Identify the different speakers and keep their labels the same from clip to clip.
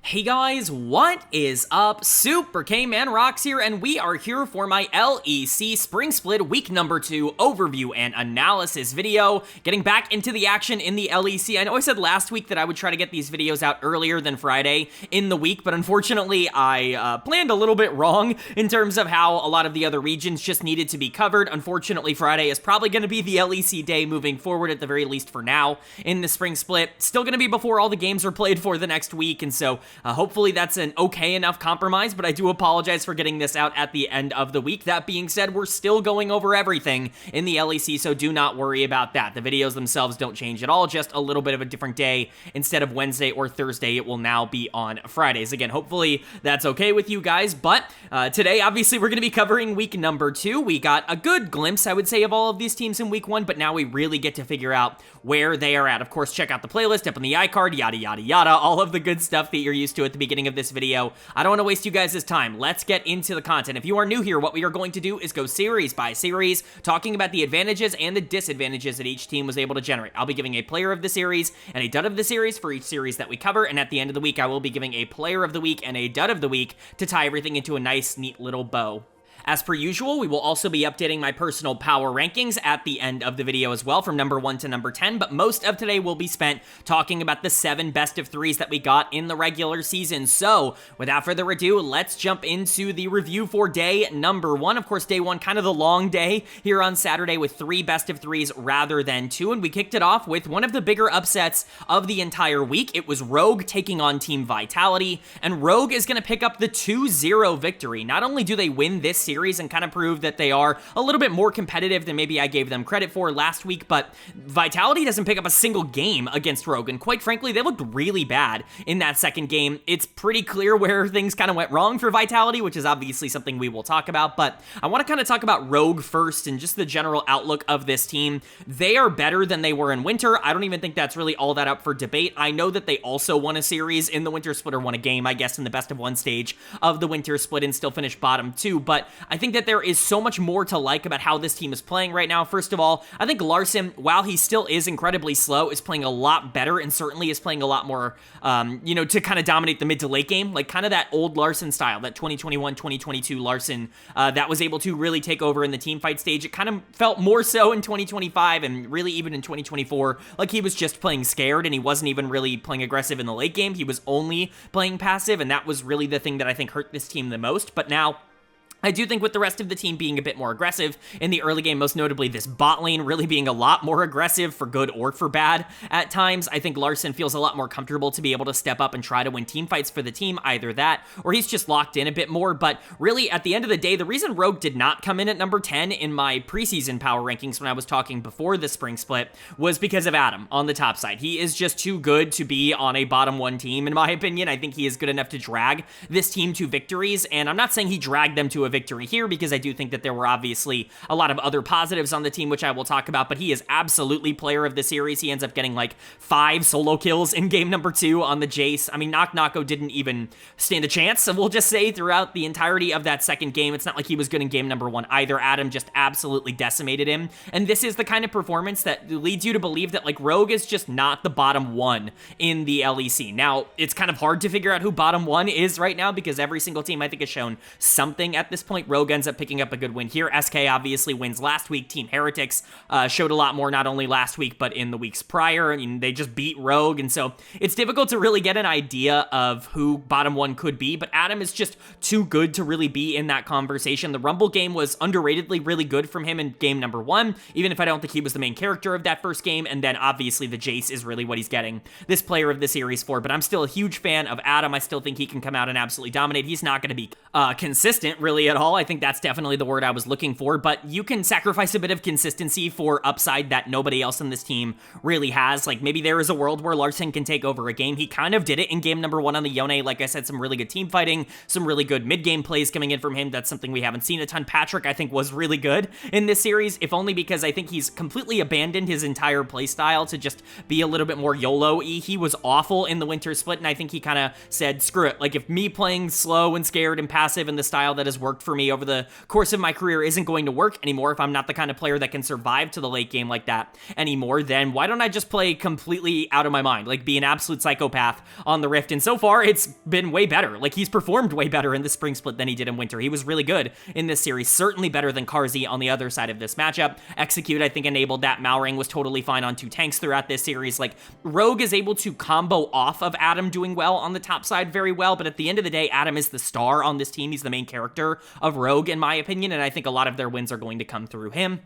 Speaker 1: Hey guys, what is up? Super K-Man Rocks here, and we are here for my LEC Spring Split Week number 2 overview and analysis video. Getting back into the action in the LEC. I know I said last week that I would try to get these videos out earlier than Friday in the week, but unfortunately I planned a little bit wrong in terms of how a lot of the other regions just needed to be covered. Unfortunately, Friday is probably going to be the LEC day moving forward, at the very least for now, in the Spring Split. Still going to be before all the games are played for the next week, and so hopefully that's an okay enough compromise, but I do apologize for getting this out at the end of the week. That being said, we're still going over everything in the LEC, so do not worry about that. The videos themselves don't change at all, just a little bit of a different day. Instead of Wednesday or Thursday, it will now be on Fridays. Again, hopefully that's okay with you guys, but today, obviously, we're going to be covering week number 2. We got a good glimpse, I would say, of all of these teams in week 1, but now we really get to figure out where they are at. Of course, check out the playlist up on the iCard, yada, yada, yada, all of the good stuff that you're used to at the beginning of this video. I don't want to waste you guys' time. Let's get into the content. If you are new here, what we are going to do is go series by series, talking about the advantages and the disadvantages that each team was able to generate. I'll be giving a player of the series and a dud of the series for each series that we cover, and at the end of the week, I will be giving a player of the week and a dud of the week to tie everything into a nice, neat little bow. As per usual, we will also be updating my personal power rankings at the end of the video as well, from number 1 to number 10, but most of today will be spent talking about the 7 best of 3s that we got in the regular season. So, without further ado, let's jump into the review for day number 1. Of course, day 1, kind of the long day here on Saturday with 3 best of 3s rather than 2, and we kicked it off with one of the bigger upsets of the entire week. It was Rogue taking on Team Vitality, and Rogue is going to pick up the 2-0 victory. Not only do they win this series and kind of prove that they are a little bit more competitive than maybe I gave them credit for last week, but Vitality doesn't pick up a single game against Rogue, and quite frankly, they looked really bad in that second game. It's pretty clear where things kind of went wrong for Vitality, which is obviously something we will talk about, but I want to kind of talk about Rogue first and just the general outlook of this team. They are better than they were in Winter. I don't even think that's really all that up for debate. I know that they also won a series in the Winter Split, or won a game, I guess, in the best of 1 stage of the Winter Split and still finished bottom 2, but I think that there is so much more to like about how this team is playing right now. First of all, I think Larson, while he still is incredibly slow, is playing a lot better and certainly is playing a lot more, to kind of dominate the mid to late game, like kind of that old Larson style, that 2021, 2022 Larson that was able to really take over in the team fight stage. It kind of felt more so in 2025 and really even in 2024, like he was just playing scared and he wasn't even really playing aggressive in the late game. He was only playing passive, and that was really the thing that I think hurt this team the most. But now, I do think with the rest of the team being a bit more aggressive in the early game, most notably this bot lane really being a lot more aggressive for good or for bad at times, I think Larson feels a lot more comfortable to be able to step up and try to win team fights for the team, either that or he's just locked in a bit more. But really, at the end of the day, the reason Rogue did not come in at number 10 in my preseason power rankings when I was talking before the Spring Split was because of Adam on the top side. He is just too good to be on a bottom 1 team, in my opinion. I think he is good enough to drag this team to victories, and I'm not saying he dragged them to a victory here, because I do think that there were obviously a lot of other positives on the team, which I will talk about, but he is absolutely player of the series. He ends up getting like 5 solo kills in game number 2 on the Jace. I mean, Nako didn't even stand a chance, so we'll just say throughout the entirety of that second game, it's not like he was good in game number 1 either. Adam just absolutely decimated him, and this is the kind of performance that leads you to believe that like Rogue is just not the bottom 1 in the LEC. Now, it's kind of hard to figure out who bottom 1 is right now, because every single team I think has shown something at this point. Rogue ends up picking up a good win here. SK obviously wins last week. Team Heretics showed a lot more, not only last week, but in the weeks prior. I mean, they just beat Rogue, and so it's difficult to really get an idea of who bottom 1 could be, but Adam is just too good to really be in that conversation. The Rumble game was underratedly really good from him in game number 1, even if I don't think he was the main character of that first game, and then obviously the Jace is really what he's getting this player of the series for, but I'm still a huge fan of Adam. I still think he can come out and absolutely dominate. He's not going to be consistent really at all. I think that's definitely the word I was looking for, but you can sacrifice a bit of consistency for upside that nobody else on this team really has. Like, maybe there is a world where Larson can take over a game. He kind of did it in game number 1 on the Yone. Like I said, some really good team fighting, some really good mid-game plays coming in from him. That's something we haven't seen a ton. Patrick, I think, was really good in this series, if only because I think he's completely abandoned his entire play style to just be a little bit more YOLO-y. He was awful in the Winter Split, and I think he kind of said, screw it. Like, if me playing slow and scared and passive passive and the style that has worked for me over the course of my career isn't going to work anymore, if I'm not the kind of player that can survive to the late game like that anymore, then why don't I just play completely out of my mind, like be an absolute psychopath on the Rift? And so far, it's been way better. Like, he's performed way better in the spring split than he did in winter. He was really good in this series, certainly better than Karzi on the other side of this matchup. Execute, I think, enabled that. Malring was totally fine on 2 tanks throughout this series. Like, Rogue is able to combo off of Adam doing well on the top side very well, but at the end of the day, Adam is the star on this team. He's the main character of Rogue, in my opinion, and I think a lot of their wins are going to come through him.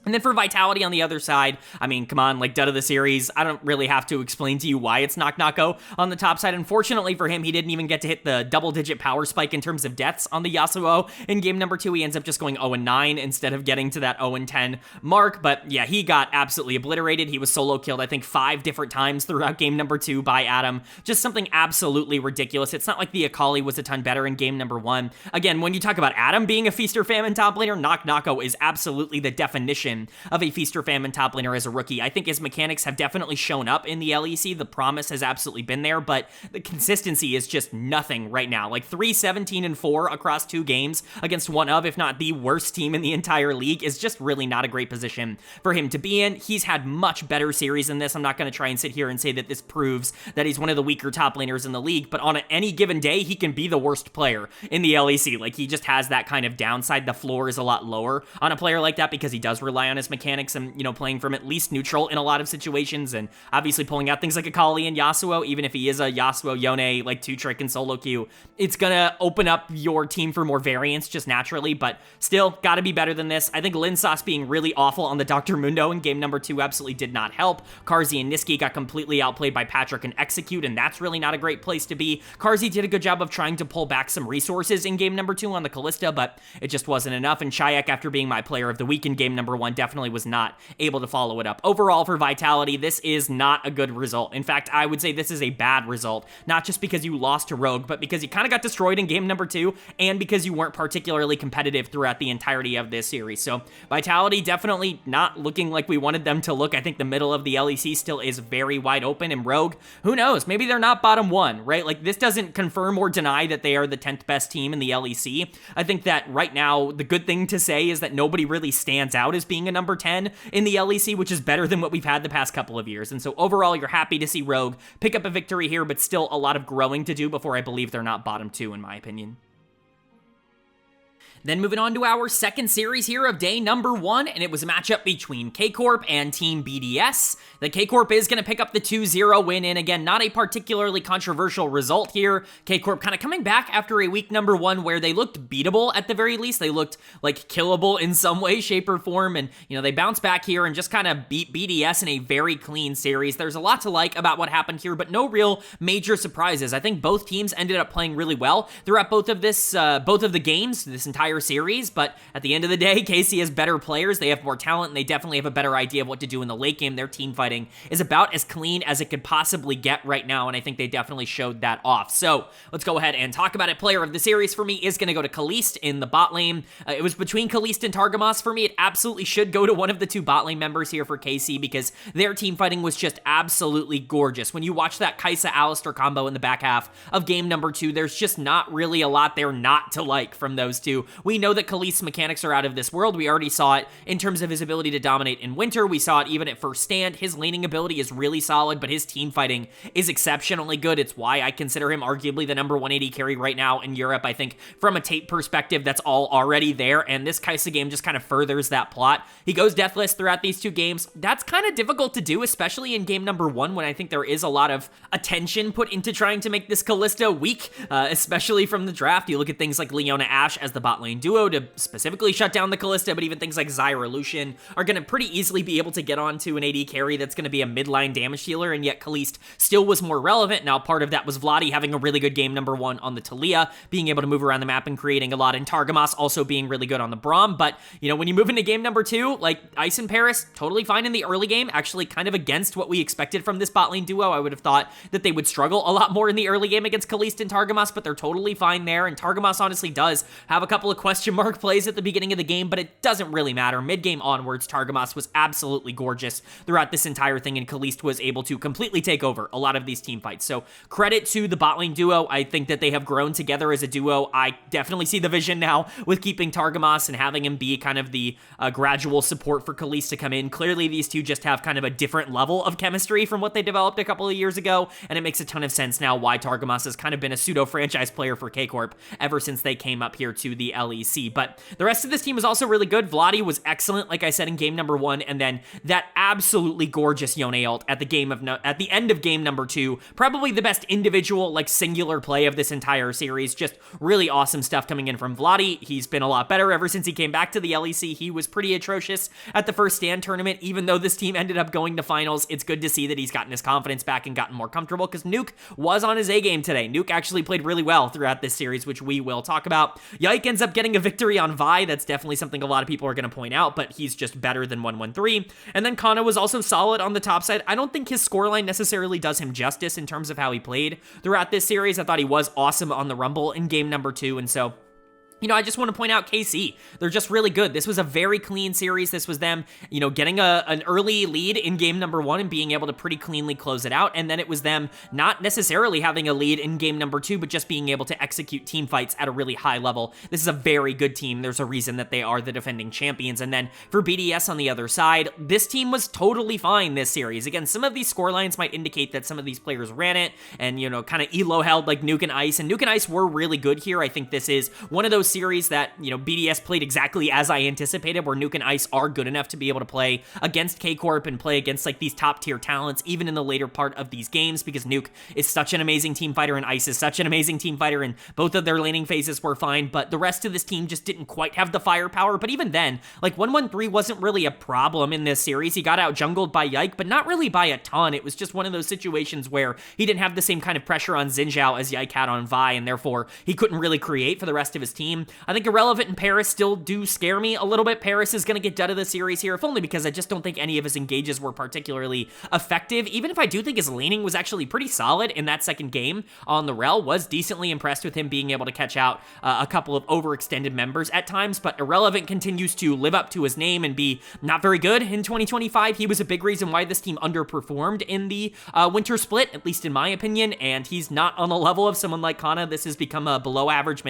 Speaker 1: And then for Vitality on the other side, I mean, come on, like, dud of the series. I don't really have to explain to you why it's Knock Knocko on the top side. Unfortunately for him, he didn't even get to hit the double-digit power spike in terms of deaths on the Yasuo in game number 2. He ends up just going 0-9 instead of getting to that 0-10 mark. But yeah, he got absolutely obliterated. He was solo killed, I think, 5 different times throughout game number 2 by Adam. Just something absolutely ridiculous. It's not like the Akali was a ton better in game number 1. Again, when you talk about Adam being a feast or famine top laner, Knock Knocko is absolutely the definition of a feast or famine top laner as a rookie. I think his mechanics have definitely shown up in the LEC. The promise has absolutely been there, but the consistency is just nothing right now. Like 3-17-4 across 2 games against one of, if not the worst team in the entire league, is just really not a great position for him to be in. He's had much better series than this. I'm not going to try and sit here and say that this proves that he's one of the weaker top laners in the league, but on any given day, he can be the worst player in the LEC. Like, he just has that kind of downside. The floor is a lot lower on a player like that because he does rely on his mechanics and, you know, playing from at least neutral in a lot of situations, and obviously pulling out things like Akali and Yasuo. Even if he is a Yasuo, Yone, like 2-trick and solo queue, it's gonna open up your team for more variance just naturally, but still gotta be better than this. I think Linsauce being really awful on the Dr. Mundo in game number 2 absolutely did not help. Karzi and Niski got completely outplayed by Patrick and Execute, and that's really not a great place to be. Karzi did a good job of trying to pull back some resources in game number 2 on the Kalista, but it just wasn't enough, and Chayak, after being my player of the week in game number 1, definitely was not able to follow it up. Overall, for Vitality, this is not a good result. In fact, I would say this is a bad result, not just because you lost to Rogue, but because you kind of got destroyed in game number 2, and because you weren't particularly competitive throughout the entirety of this series. So Vitality definitely not looking like we wanted them to look. I think the middle of the LEC still is very wide open, and Rogue, who knows, maybe they're not bottom 1, right? Like, this doesn't confirm or deny that they are the 10th best team in the LEC. I think that right now, the good thing to say is that nobody really stands out as being a number 10 in the LEC, which is better than what we've had the past couple of years. And so overall, you're happy to see Rogue pick up a victory here, but still a lot of growing to do before I believe they're not bottom 2, in my opinion. Then moving on to our second series here of day number 1, and it was a matchup between K-Corp and Team BDS. The K-Corp is going to pick up the 2-0 win, and again, not a particularly controversial result here. K-Corp kind of coming back after a week number 1 where they looked beatable at the very least. They looked like killable in some way, shape, or form, and, you know, they bounced back here and just kind of beat BDS in a very clean series. There's a lot to like about what happened here, but no real major surprises. I think both teams ended up playing really well throughout both of the games, this entire series, but at the end of the day, KC has better players, they have more talent, and they definitely have a better idea of what to do in the late game. Their team fighting is about as clean as it could possibly get right now, and I think they definitely showed that off. So let's go ahead and talk about it. Player of the series for me is going to go to Kaliste in the bot lane. It was between Kaliste and Targamas for me. It absolutely should go to one of the 2 bot lane members here for KC because their team fighting was just absolutely gorgeous. When you watch that Kai'Sa-Alistar combo in the back half of game number 2, there's just not really a lot there not to like from those 2. We know that Kaliste's mechanics are out of this world. We already saw it in terms of his ability to dominate in winter. We saw it even at first stand. His laning ability is really solid, but his team fighting is exceptionally good. It's why I consider him arguably the number 180 carry right now in Europe. I think from a tape perspective, that's all already there, and this Kai'Sa game just kind of furthers that plot. He goes deathless throughout these 2 games. That's kind of difficult to do, especially in game number 1 when I think there is a lot of attention put into trying to make this Kalista weak, especially from the draft. You look at things like Leona Ashe as the bot lane duo to specifically shut down the Kalista, but even things like Zyra Lucian are going to pretty easily be able to get onto an AD carry that's going to be a midline damage dealer, and yet Kaliste still was more relevant. Now, part of that was Vladi having a really good game number 1 on the Talia, being able to move around the map and creating a lot, and Targamas also being really good on the Braum. But, you know, when you move into game number 2, like, Ice and Paris, totally fine in the early game, actually kind of against what we expected from this bot lane duo. I would have thought that they would struggle a lot more in the early game against Kaliste and Targamas, but they're totally fine there, and Targamas honestly does have a couple of of question mark plays at the beginning of the game, but it doesn't really matter. Mid-game onwards, Targamas was absolutely gorgeous throughout this entire thing, and Kaliste was able to completely take over a lot of these team fights. So credit to the bot lane duo. I think that they have grown together as a duo. I definitely see the vision now with keeping Targamas and having him be kind of the gradual support for Kaliste to come in. Clearly, these two just have kind of a different level of chemistry from what they developed a couple of years ago, and it makes a ton of sense now why Targamas has kind of been a pseudo-franchise player for K-Corp ever since they came up here to the LEC. But the rest of this team was also really good. Vladi was excellent, like I said, in game number 1, and then that absolutely gorgeous Yone ult at the end of game number 2. Probably the best individual, like, singular play of this entire series. Just really awesome stuff coming in from Vladi. He's been a lot better ever since he came back to the LEC. He was pretty atrocious at the first stand tournament, even though this team ended up going to finals. It's good to see that he's gotten his confidence back and gotten more comfortable, because Nuke was on his A game today. Nuke actually played really well throughout this series, which we will talk about. Yike ends up getting a victory on Vi. That's definitely something a lot of people are going to point out, but he's just better than 113. And then Kana was also solid on the top side. I don't think his scoreline necessarily does him justice in terms of how he played throughout this series. I thought he was awesome on the Rumble in game number 2, and so I just want to point out KC. They're just really good. This was a very clean series. This was them, getting an early lead in game number 1 and being able to pretty cleanly close it out. And then it was them not necessarily having a lead in game number 2, but just being able to execute team fights at a really high level. This is a very good team. There's a reason that they are the defending champions. And then for BDS on the other side, this team was totally fine this series. Again, some of these scorelines might indicate that some of these players ran it and, kind of elo held like Nuke and Ice. And Nuke and Ice were really good here. I think this is one of those series that, BDS played exactly as I anticipated, where Nuke and Ice are good enough to be able to play against K-Corp and play against, like, these top-tier talents, even in the later part of these games, because Nuke is such an amazing team fighter and Ice is such an amazing team fighter, and both of their laning phases were fine, but the rest of this team just didn't quite have the firepower. But even then, like, 113 wasn't really a problem in this series. He got out-jungled by Yike, but not really by a ton. It was just one of those situations where he didn't have the same kind of pressure on Xin Zhao as Yike had on Vi, and therefore he couldn't really create for the rest of his team. I think Irrelevant and Paris still do scare me a little bit. Paris is going to get done of the series here, if only because I just don't think any of his engages were particularly effective, even if I do think his laning was actually pretty solid in that second game on the Rel. Was decently impressed with him being able to catch out a couple of overextended members at times, but Irrelevant continues to live up to his name and be not very good in 2025. He was a big reason why this team underperformed in the winter split, at least in my opinion, and he's not on the level of someone like Kana. This has become a below average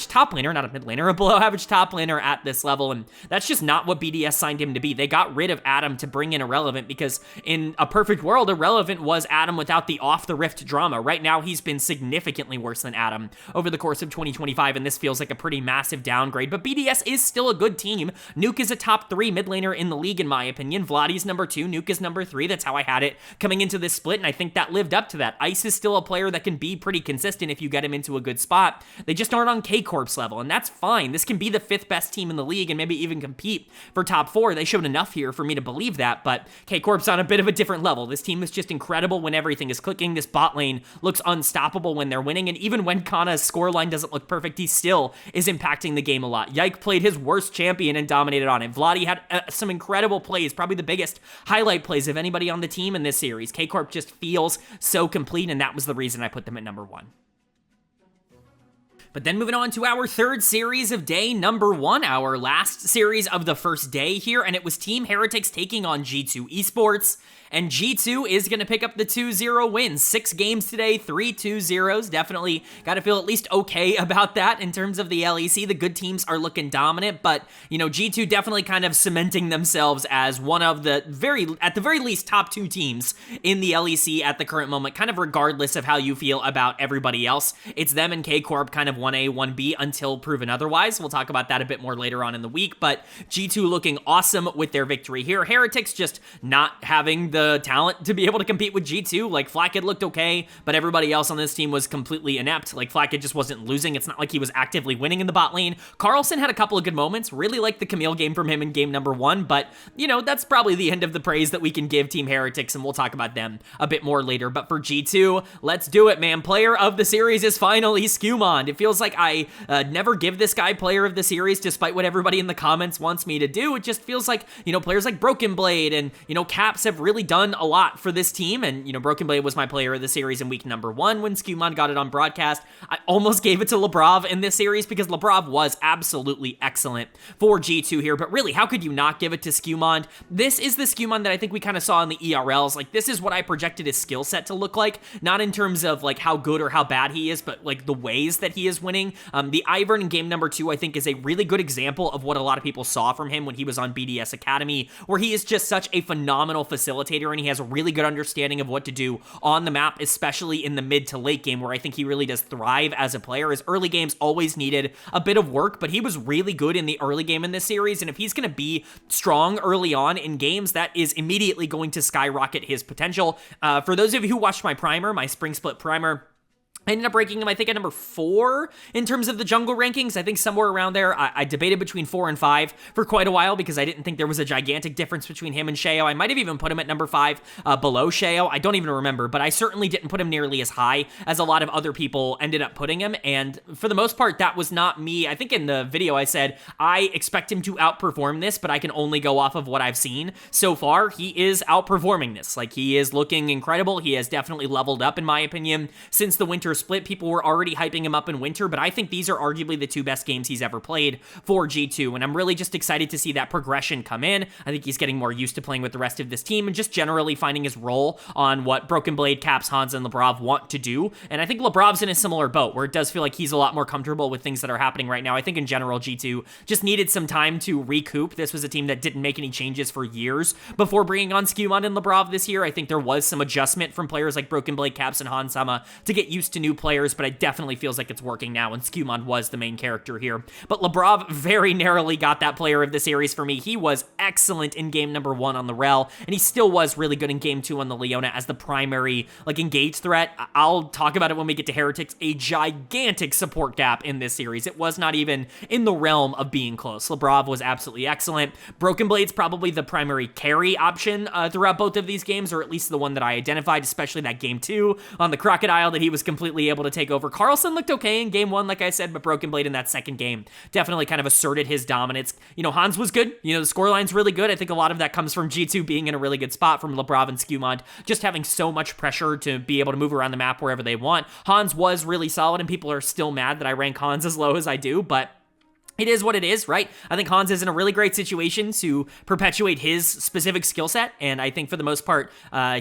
Speaker 1: top laner, not a mid laner, a below average top laner at this level, and that's just not what BDS signed him to be. They got rid of Adam to bring in Irrelevant, because in a perfect world, Irrelevant was Adam without the off the rift drama. Right now, he's been significantly worse than Adam over the course of 2025, and this feels like a pretty massive downgrade, but BDS is still a good team. Nuke is a top 3 mid laner in the league, in my opinion. Vladi's number 2, Nuke is number 3. That's how I had it coming into this split, and I think that lived up to that. Ice is still a player that can be pretty consistent if you get him into a good spot. They just aren't on K-Corp's level, and that's fine. This can be the 5th best team in the league and maybe even compete for top 4. They showed enough here for me to believe that, but K-Corp's on a bit of a different level. This team is just incredible when everything is clicking. This bot lane looks unstoppable when they're winning, and even when Kana's scoreline doesn't look perfect, he still is impacting the game a lot. Yike played his worst champion and dominated on it. Vladi had some incredible plays, probably the biggest highlight plays of anybody on the team in this series. K-Corp just feels so complete, and that was the reason I put them at number 1. But then moving on to our third series of day number 1, our last series of the first day here, and it was Team Heretics taking on G2 Esports. And G2 is going to pick up the 2-0 win. 6 games today, 3 2-0s. Definitely got to feel at least okay about that in terms of the LEC. The good teams are looking dominant, but, G2 definitely kind of cementing themselves as one of the at the very least, top 2 teams in the LEC at the current moment, kind of regardless of how you feel about everybody else. It's them and K-Corp kind of 1A, 1B until proven otherwise. We'll talk about that a bit more later on in the week, but G2 looking awesome with their victory here. Heretics just not having the talent to be able to compete with G2. Like, Flack had looked okay, but everybody else on this team was completely inept. Like, Flack had just wasn't losing. It's not like he was actively winning in the bot lane. Carlson had a couple of good moments. Really liked the Camille game from him in game number 1, but, that's probably the end of the praise that we can give Team Heretics, and we'll talk about them a bit more later. But for G2, let's do it, man. Player of the series is finally Skumond. It feels like I never give this guy player of the series, despite what everybody in the comments wants me to do. It just feels like, players like Broken Blade and, Caps have really done a lot for this team, and, you know, Broken Blade was my player of the series in week number 1 when Skewmon got it on broadcast. I almost gave it to Labrov in this series because Labrov was absolutely excellent for G2 here, but really, how could you not give it to Skewmon? This is the Skewmon that I think we kind of saw in the ERLs. Like, this is what I projected his skill set to look like, not in terms of, like, how good or how bad he is, but, like, the ways that he is winning. The Ivern in game number 2, I think, is a really good example of what a lot of people saw from him when he was on BDS Academy, where he is just such a phenomenal facilitator, and he has a really good understanding of what to do on the map, especially in the mid to late game, where I think he really does thrive as a player. His early games always needed a bit of work, but he was really good in the early game in this series, and if he's going to be strong early on in games, that is immediately going to skyrocket his potential. For those of you who watched my primer, my Spring Split primer, I ended up ranking him, I think, at number 4 in terms of the jungle rankings. I think somewhere around there. I debated between 4 and 5 for quite a while because I didn't think there was a gigantic difference between him and Sheo. I might have even put him at number 5 below Sheo. I don't even remember, but I certainly didn't put him nearly as high as a lot of other people ended up putting him, and for the most part, that was not me. I think in the video I said, I expect him to outperform this, but I can only go off of what I've seen so far. He is outperforming this. Like, he is looking incredible. He has definitely leveled up, in my opinion, since the winter split. People were already hyping him up in winter, but I think these are arguably the 2 best games he's ever played for G2, and I'm really just excited to see that progression come in. I think he's getting more used to playing with the rest of this team and just generally finding his role on what Broken Blade, Caps, Hans, and Labrov want to do, and I think Labrov's in a similar boat, where it does feel like he's a lot more comfortable with things that are happening right now. I think in general, G2 just needed some time to recoup. This was a team that didn't make any changes for years before bringing on Skewmon and Labrov this year. I think there was some adjustment from players like Broken Blade, Caps, and Hansama to get used to new players, but I definitely feels like it's working now, and Skewmon was the main character here. But Labrov very narrowly got that player of the series for me. He was excellent in game number 1 on the Rel, and he still was really good in game 2 on the Leona as the primary, like, engage threat. I'll talk about it when we get to Heretics. A gigantic support gap in this series. It was not even in the realm of being close. Labrov was absolutely excellent. Broken Blade's probably the primary carry option throughout both of these games, or at least the one that I identified, especially that game 2 on the Crocodile that he was completely able to take over. Carlson looked okay in game 1, like I said, but Broken Blade in that second game definitely kind of asserted his dominance. You know, Hans was good. You know, the scoreline's really good. I think a lot of that comes from G2 being in a really good spot, from Labrov and Skewmon just having so much pressure to be able to move around the map wherever they want. Hans was really solid, and people are still mad that I rank Hans as low as I do, but it is what it is, right? I think Hans is in a really great situation to perpetuate his specific skill set, and I think for the most part,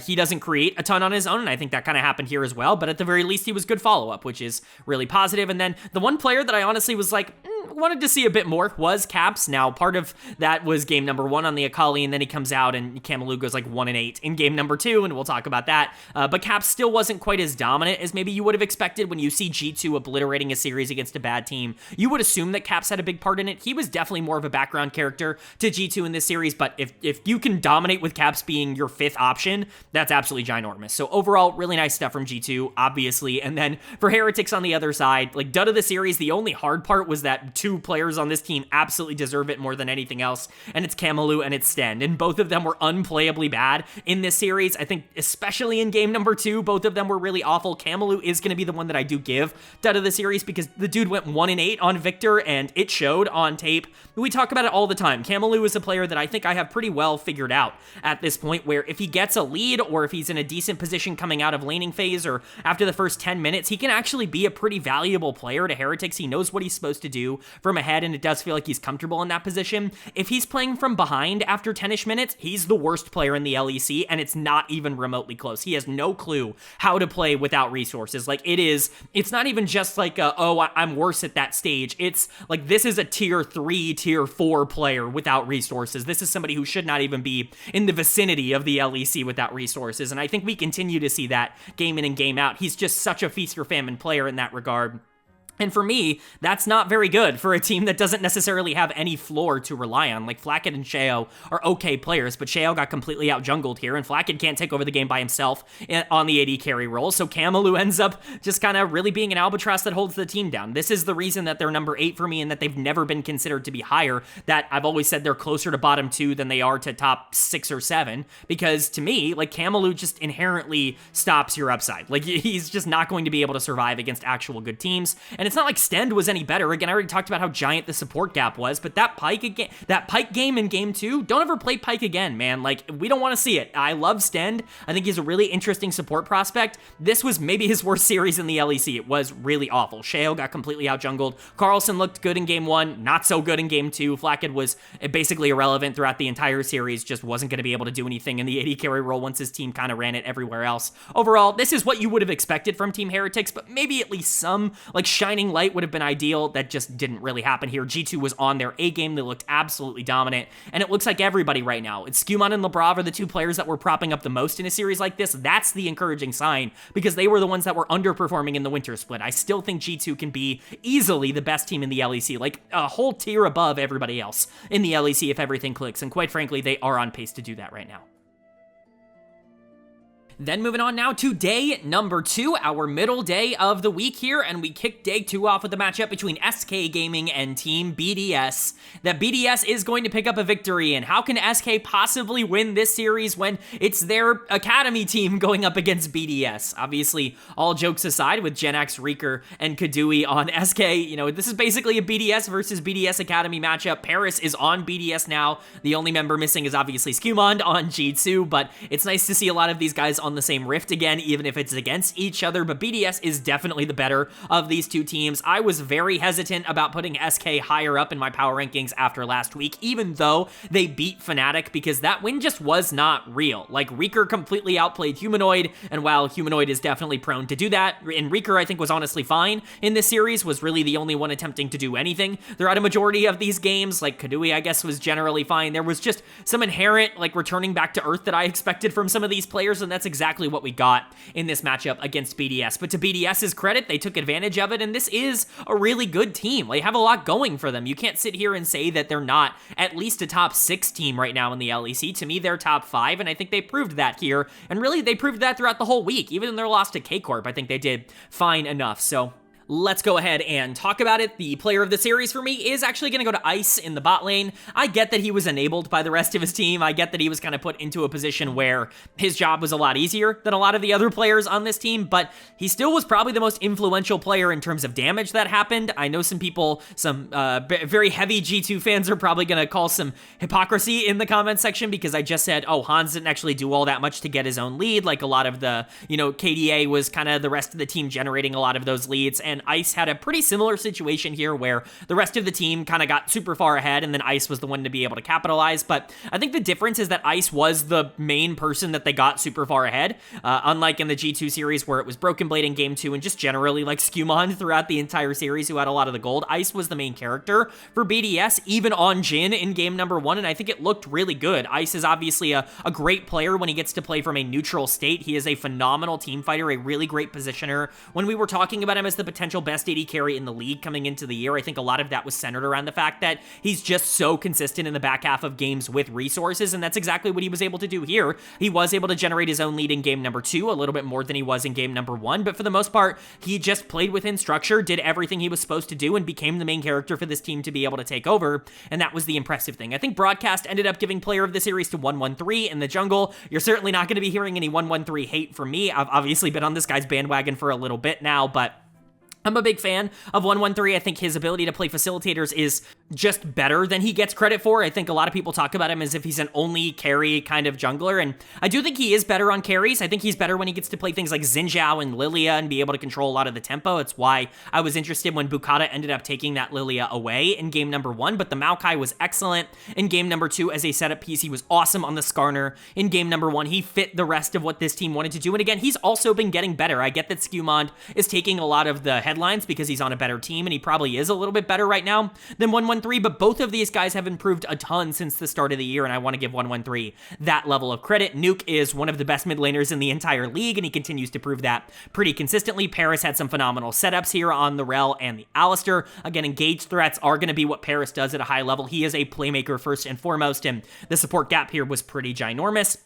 Speaker 1: he doesn't create a ton on his own, and I think that kind of happened here as well, but at the very least, he was good follow-up, which is really positive. And then the one player that I honestly was like, wanted to see a bit more was Caps. Now, part of that was game number 1 on the Akali, and then he comes out and Kamalu goes like 1-8 in game number 2, and we'll talk about that. But Caps still wasn't quite as dominant as maybe you would have expected when you see G2 obliterating a series against a bad team. You would assume that Caps had a big part in it. He was definitely more of a background character to G2 in this series, but if you can dominate with Caps being your 5th option, that's absolutely ginormous. So overall, really nice stuff from G2, obviously. And then for Heretics on the other side, like, dud of the series, the only hard part was that 2 players on this team absolutely deserve it more than anything else, and it's Kamalu and it's Sten, and both of them were unplayably bad in this series. I think especially in game number 2, both of them were really awful. Kamalu is going to be the one that I do give dud of the series because the dude went 1-8 on Victor, and it showed on tape. We talk about it all the time. Kamalu is a player that I think I have pretty well figured out at this point, where if he gets a lead or if he's in a decent position coming out of laning phase or after the first 10 minutes, he can actually be a pretty valuable player to Heretics. He knows what he's supposed to do from ahead, and it does feel like he's comfortable in that position. If he's playing from behind after 10-ish minutes, he's the worst player in the LEC, and it's not even remotely close. He has no clue how to play without resources. Like, it's not even just like, I'm worse at that stage. It's like, this is a tier 3, tier 4 player without resources. This is somebody who should not even be in the vicinity of the LEC without resources, and I think we continue to see that game in and game out. He's just such a feast or famine player in that regard. And for me, that's not very good for a team that doesn't necessarily have any floor to rely on. Like, Flacket and Sheo are okay players, but Sheo got completely out-jungled here, and Flacket can't take over the game by himself on the AD carry role, so Kamalu ends up just kind of really being an albatross that holds the team down. This is the reason that they're number 8 for me, and that they've never been considered to be higher, that I've always said they're closer to bottom 2 than they are to top 6 or 7, because to me, like, Kamalu just inherently stops your upside. Like, he's just not going to be able to survive against actual good teams, And it's not like Stend was any better. Again, I already talked about how giant the support gap was, but that Pyke game in game 2, don't ever play Pyke again, man. Like, we don't want to see it. I love Stend. I think he's a really interesting support prospect. This was maybe his worst series in the LEC. It was really awful. Sheo got completely out-jungled. Carlson looked good in game 1, not so good in game 2. Flakked was basically irrelevant throughout the entire series, just wasn't going to be able to do anything in the AD carry role once his team kind of ran it everywhere else. Overall, this is what you would have expected from Team Heretics, but maybe at least some, like, shining light would have been ideal. That just didn't really happen here. G2 was on their A game. They looked absolutely dominant, and it looks like everybody right now, it's Skumon and Labrov are the two players that were propping up the most in a series like this. That's the encouraging sign, because they were the ones that were underperforming in the winter split. I still think G2 can be easily the best team in the LEC, like a whole tier above everybody else in the LEC if everything clicks, and quite frankly, they are on pace to do that right now. Then moving on now to day number 2, our middle day of the week here, and we kick day 2 off with the matchup between SK Gaming and Team BDS. That BDS is going to pick up a victory, and how can SK possibly win this series when it's their academy team going up against BDS? Obviously, all jokes aside, with GIANTX, Reeker, and Kadui on SK, you know, this is basically a BDS versus BDS academy matchup. Paris is on BDS now. The only member missing is obviously Skumond on G2, but it's nice to see a lot of these guys on the same rift again, even if it's against each other. But BDS is definitely the better of these two teams. I was very hesitant about putting SK higher up in my power rankings after last week, even though they beat Fnatic, because that win just was not real. Like, Reeker completely outplayed Humanoid, and while Humanoid is definitely prone to do that, and Reeker I think was honestly fine in this series, was really the only one attempting to do anything throughout a majority of these games. Like, Kadui I guess was generally fine. There was just some inherent, like, returning back to earth that I expected from some of these players, and that's exactly what we got in this matchup against BDS. But to BDS's credit, they took advantage of it, and this is a really good team. They have a lot going for them. You can't sit here and say that they're not at least a top 6 team right now in the LEC. To me, they're top 5, and I think they proved that here, and really, they proved that throughout the whole week. Even in their loss to K-Corp, I think they did fine enough. So let's go ahead and talk about it. The player of the series for me is actually going to go to Ice in the bot lane. I get that he was enabled by the rest of his team. I get that he was kind of put into a position where his job was a lot easier than a lot of the other players on this team, but he still was probably the most influential player in terms of damage that happened. I know some people, some very heavy G2 fans are probably going to call some hypocrisy in the comment section because I just said, oh, Hans didn't actually do all that much to get his own lead. Like, a lot of the, you know, KDA was kind of the rest of the team generating a lot of those leads, and Ice had a pretty similar situation here where the rest of the team kind of got super far ahead, and then Ice was the one to be able to capitalize. But I think the difference is that Ice was the main person that they got super far ahead, unlike in the G2 series where it was Broken Blade in game 2 and just generally like Skumon throughout the entire series who had a lot of the gold. Ice was the main character for BDS, even on Jhin in game number 1, and I think it looked really good. Ice is obviously a great player when he gets to play from a neutral state. He is a phenomenal team fighter, a really great positioner. When we were talking about him as the potential best AD carry in the league coming into the year, I think a lot of that was centered around the fact that he's just so consistent in the back half of games with resources, and that's exactly what he was able to do here. He was able to generate his own lead in game number 2, a little bit more than he was in game number 1, but for the most part, he just played within structure, did everything he was supposed to do, and became the main character for this team to be able to take over, and that was the impressive thing. I think Broadcast ended up giving player of the series to 113 in the jungle. You're certainly not going to be hearing any 113 hate from me. I've obviously been on this guy's bandwagon for a little bit now, but I'm a big fan of 113. I think his ability to play facilitators is just better than he gets credit for. I think a lot of people talk about him as if he's an only carry kind of jungler, and I do think he is better on carries. I think he's better when he gets to play things like Xin Zhao and Lilia and be able to control a lot of the tempo. It's why I was interested when Bukata ended up taking that Lilia away in game number 1, but the Maokai was excellent in game number 2 as a setup piece. He was awesome on the Skarner in game number 1. He fit the rest of what this team wanted to do, and again, he's also been getting better. I get that Skumond is taking a lot of the headlines because he's on a better team, and he probably is a little bit better right now than 113, but both of these guys have improved a ton since the start of the year, and I want to give 113 that level of credit. Nuke is one of the best mid laners in the entire league, and he continues to prove that pretty consistently. Paris had some phenomenal setups here on the Rel and the Alistair. Again, engaged threats are going to be what Paris does at a high level. He is a playmaker first and foremost, and the support gap here was pretty ginormous.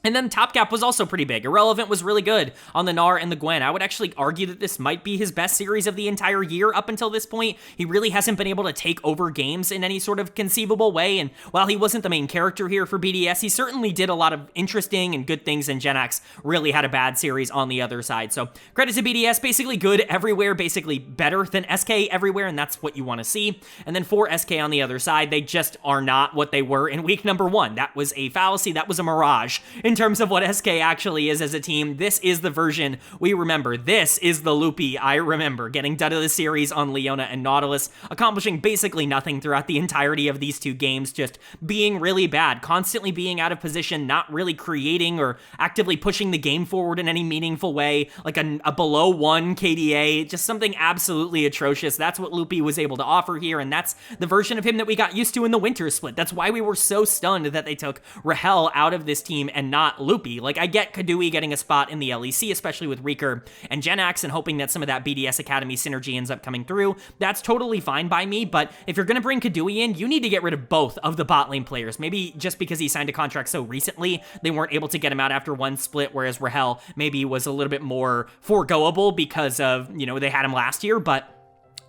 Speaker 1: And then top gap was also pretty big. Irrelevant was really good on the Gnar and the Gwen. I would actually argue that this might be his best series of the entire year up until this point. He really hasn't been able to take over games in any sort of conceivable way, and while he wasn't the main character here for BDS, he certainly did a lot of interesting and good things, and GIANTX really had a bad series on the other side. So credit to BDS, basically good everywhere, basically better than SK everywhere, and that's what you want to see. And then for SK on the other side, they just are not what they were in week number 1. That was a fallacy, that was a mirage. In terms of what SK actually is as a team, this is the version we remember. This is the Loopy I remember, getting done to the series on Leona and Nautilus, accomplishing basically nothing throughout the entirety of these 2 games, just being really bad, constantly being out of position, not really creating or actively pushing the game forward in any meaningful way, like a below 1 KDA, just something absolutely atrocious. That's what Loopy was able to offer here, and that's the version of him that we got used to in the winter split. That's why we were so stunned that they took Rahel out of this team and not Loopy. Like, I get Kadui getting a spot in the LEC, especially with Reeker and GIANTX, and hoping that some of that BDS Academy synergy ends up coming through. That's totally fine by me, but if you're going to bring Kadui in, you need to get rid of both of the bot lane players. Maybe just because he signed a contract so recently, they weren't able to get him out after 1 split, whereas Rahel maybe was a little bit more foregoable because of, you know, they had him last year, but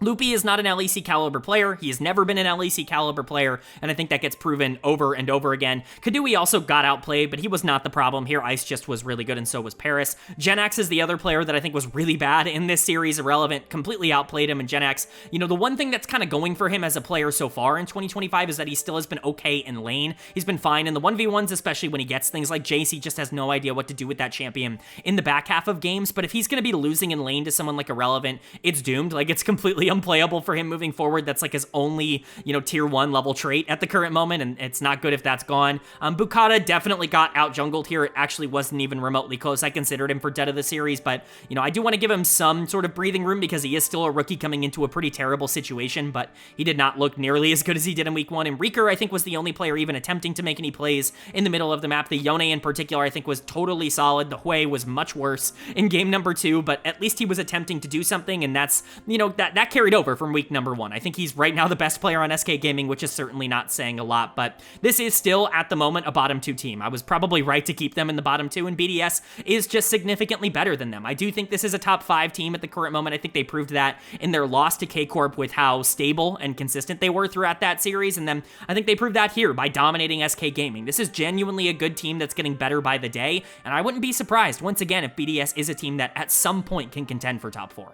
Speaker 1: Loopy is not an LEC caliber player. He has never been an LEC caliber player, and I think that gets proven over and over again. Kadui also got outplayed, but he was not the problem here. Ice just was really good, and so was Paris. GIANTX is the other player that I think was really bad in this series. Irrelevant, completely outplayed him, and GIANTX, you know, the one thing that's kind of going for him as a player so far in 2025 is that he still has been okay in lane. He's been fine in the 1v1s, especially when he gets things like Jace. He just has no idea what to do with that champion in the back half of games, but if he's going to be losing in lane to someone like Irrelevant, it's doomed. Like, it's completely unplayable for him moving forward. That's like his only, you know, tier 1 level trait at the current moment, and it's not good if that's gone. Bukata definitely got out jungled here. It actually wasn't even remotely close. I considered him for dead of the series, but, you know, I do want to give him some sort of breathing room because he is still a rookie coming into a pretty terrible situation, but he did not look nearly as good as he did in week 1. And Reeker, I think, was the only player even attempting to make any plays in the middle of the map. The Yone in particular, I think, was totally solid. The Hui was much worse in game number 2, but at least he was attempting to do something, and that's, you know, that carried over from week number 1. I think he's right now the best player on SK Gaming, which is certainly not saying a lot, but this is still, at the moment, a bottom 2 team. I was probably right to keep them in the bottom 2, and BDS is just significantly better than them. I do think this is a top 5 team at the current moment. I think they proved that in their loss to K-Corp with how stable and consistent they were throughout that series, and then I think they proved that here by dominating SK Gaming. This is genuinely a good team that's getting better by the day, and I wouldn't be surprised, once again, if BDS is a team that at some point can contend for top 4.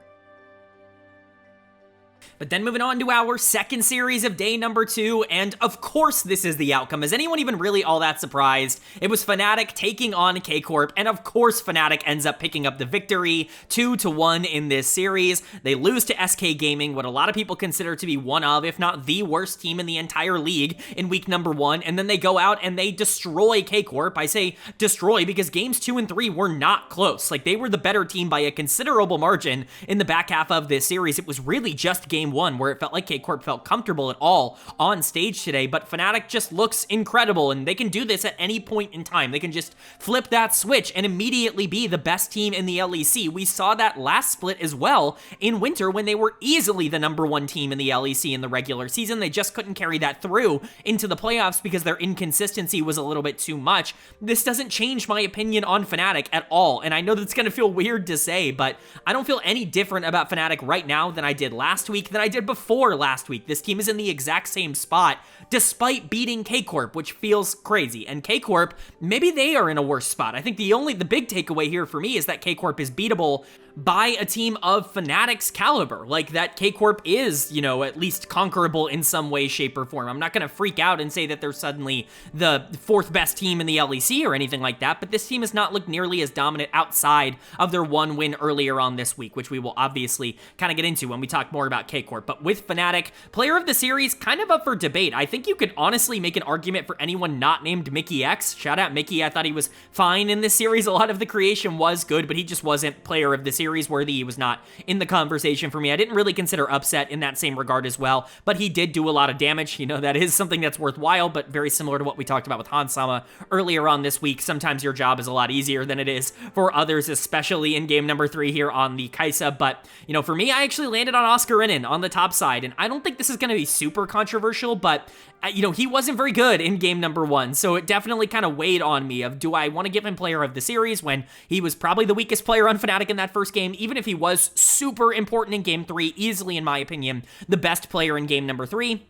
Speaker 1: But then moving on to our second series of day number 2, and of course this is the outcome. Is anyone even really all that surprised? It was Fnatic taking on K-Corp, and of course Fnatic ends up picking up the victory, 2-1 in this series. They lose to SK Gaming, what a lot of people consider to be one of, if not the worst team in the entire league in week number 1, and then they go out and they destroy K-Corp. I say destroy because games 2 and 3 were not close. Like, they were the better team by a considerable margin in the back half of this series. It was really just game 1 where it felt like K-Corp felt comfortable at all on stage today, but Fnatic just looks incredible, and they can do this at any point in time. They can just flip that switch and immediately be the best team in the LEC. We saw that last split as well in winter when they were easily the number 1 team in the LEC in the regular season. They just couldn't carry that through into the playoffs because their inconsistency was a little bit too much. This doesn't change my opinion on Fnatic at all, and I know that's going to feel weird to say, but I don't feel any different about Fnatic right now than I did last week, than I did before last week. This team is in the exact same spot despite beating K-Corp, which feels crazy. And K-Corp, maybe they are in a worse spot. I think the big takeaway here for me is that K-Corp is beatable by a team of Fnatic's caliber. Like, that K-Corp is, you know, at least conquerable in some way, shape, or form. I'm not going to freak out and say that they're suddenly the 4th best team in the LEC or anything like that, but this team has not looked nearly as dominant outside of their 1 win earlier on this week, which we will obviously kind of get into when we talk more about K-Corp. But with Fnatic, player of the series, kind of up for debate. I think you could honestly make an argument for anyone not named Mickey X. Shout out Mickey. I thought he was fine in this series. A lot of the creation was good, but he just wasn't player of the series worthy. He was not in the conversation for me. I didn't really consider Upset in that same regard as well, but he did do a lot of damage. You know, that is something that's worthwhile, but very similar to what we talked about with Hansama earlier on this week. Sometimes your job is a lot easier than it is for others, especially in game number 3 here on the Kaisa. But, you know, for me, I actually landed on Oscar Inen. Karmine on the top side, and I don't think this is going to be super controversial, but he wasn't very good in game number 1, so it definitely kind of weighed on me of, do I want to give him player of the series when he was probably the weakest player on Fnatic in that first game, even if he was super important in game 3, easily, in my opinion, the best player in game number 3.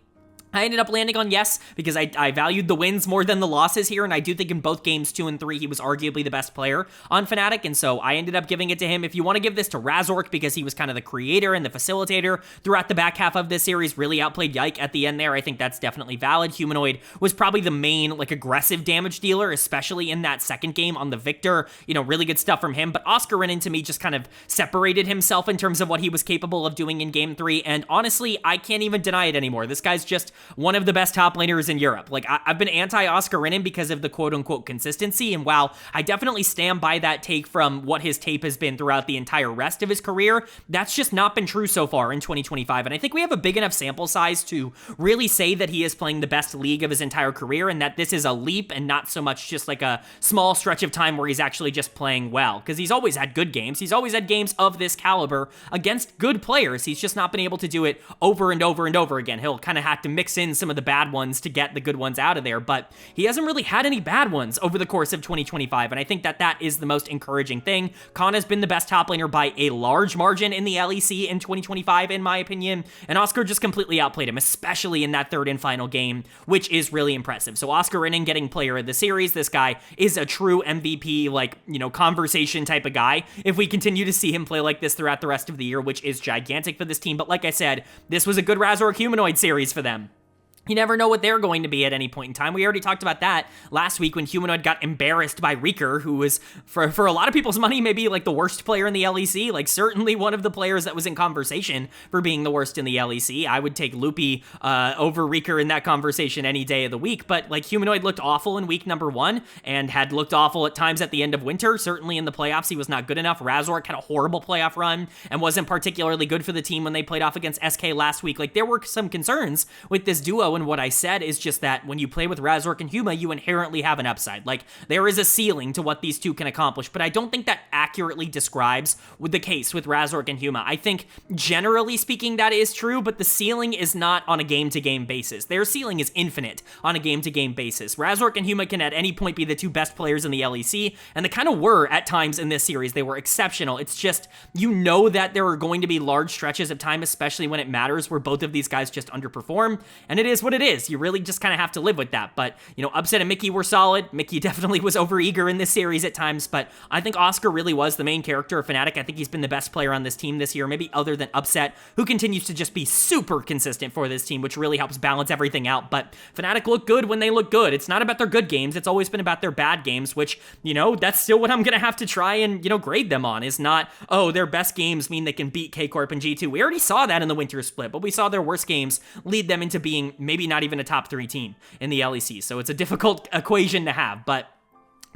Speaker 1: I ended up landing on yes, because I valued the wins more than the losses here, and I do think in both games 2 and 3, he was arguably the best player on Fnatic, and so I ended up giving it to him. If you want to give this to Razork, because he was kind of the creator and the facilitator throughout the back half of this series, really outplayed Yike at the end there, I think that's definitely valid. Humanoid was probably the main, aggressive damage dealer, especially in that second game on the Victor. Really good stuff from him, but Oscarinin, to me, just kind of separated himself in terms of what he was capable of doing in game 3, and honestly, I can't even deny it anymore. This guy's just one of the best top laners in Europe. I've been anti-Oscarinin because of the quote-unquote consistency, and while I definitely stand by that take from what his tape has been throughout the entire rest of his career, that's just not been true so far in 2025, and I think we have a big enough sample size to really say that he is playing the best league of his entire career, and that this is a leap and not so much just a small stretch of time where he's actually just playing well, because he's always had good games. He's always had games of this caliber against good players. He's just not been able to do it over and over and over again. He'll kind of have to mix in some of the bad ones to get the good ones out of there, but he hasn't really had any bad ones over the course of 2025, and I think that is the most encouraging thing. Khan has been the best top laner by a large margin in the LEC in 2025, in my opinion, and Oscar just completely outplayed him, especially in that third and final game, which is really impressive. So Oscarinin getting player of the series. This guy is a true MVP, conversation type of guy, if we continue to see him play like this throughout the rest of the year, which is gigantic for this team. But like I said, this was a good Razork Humanoid series for them. You never know what they're going to be at any point in time. We already talked about that last week when Humanoid got embarrassed by Reeker, who was, for a lot of people's money, maybe the worst player in the LEC. Certainly one of the players that was in conversation for being the worst in the LEC. I would take Loopy over Reeker in that conversation any day of the week, but Humanoid looked awful in week number 1 and had looked awful at times at the end of winter. Certainly in the playoffs, he was not good enough. Razork had a horrible playoff run and wasn't particularly good for the team when they played off against SK last week. There were some concerns with this duo, and what I said is just that when you play with Razork and Huma, you inherently have an upside. There is a ceiling to what these two can accomplish, but I don't think that accurately describes the case with Razork and Huma. I think, generally speaking, that is true, but the ceiling is not on a game-to-game basis. Their ceiling is infinite on a game-to-game basis. Razork and Huma can at any point be the two best players in the LEC, and they kind of were at times in this series. They were exceptional. It's just, that there are going to be large stretches of time, especially when it matters, where both of these guys just underperform, and it is what it is. You really just kind of have to live with that. But, Upset and Mickey were solid. Mickey definitely was overeager in this series at times, but I think Oscar really was the main character of Fnatic. I think he's been the best player on this team this year, maybe other than Upset, who continues to just be super consistent for this team, which really helps balance everything out. But Fnatic look good when they look good. It's not about their good games. It's always been about their bad games, which, that's still what I'm going to have to try and, grade them on, is not, oh, their best games mean they can beat K-Corp and G2. We already saw that in the winter split, but we saw their worst games lead them into being maybe not even a top 3 team in the LEC. So it's a difficult equation to have, but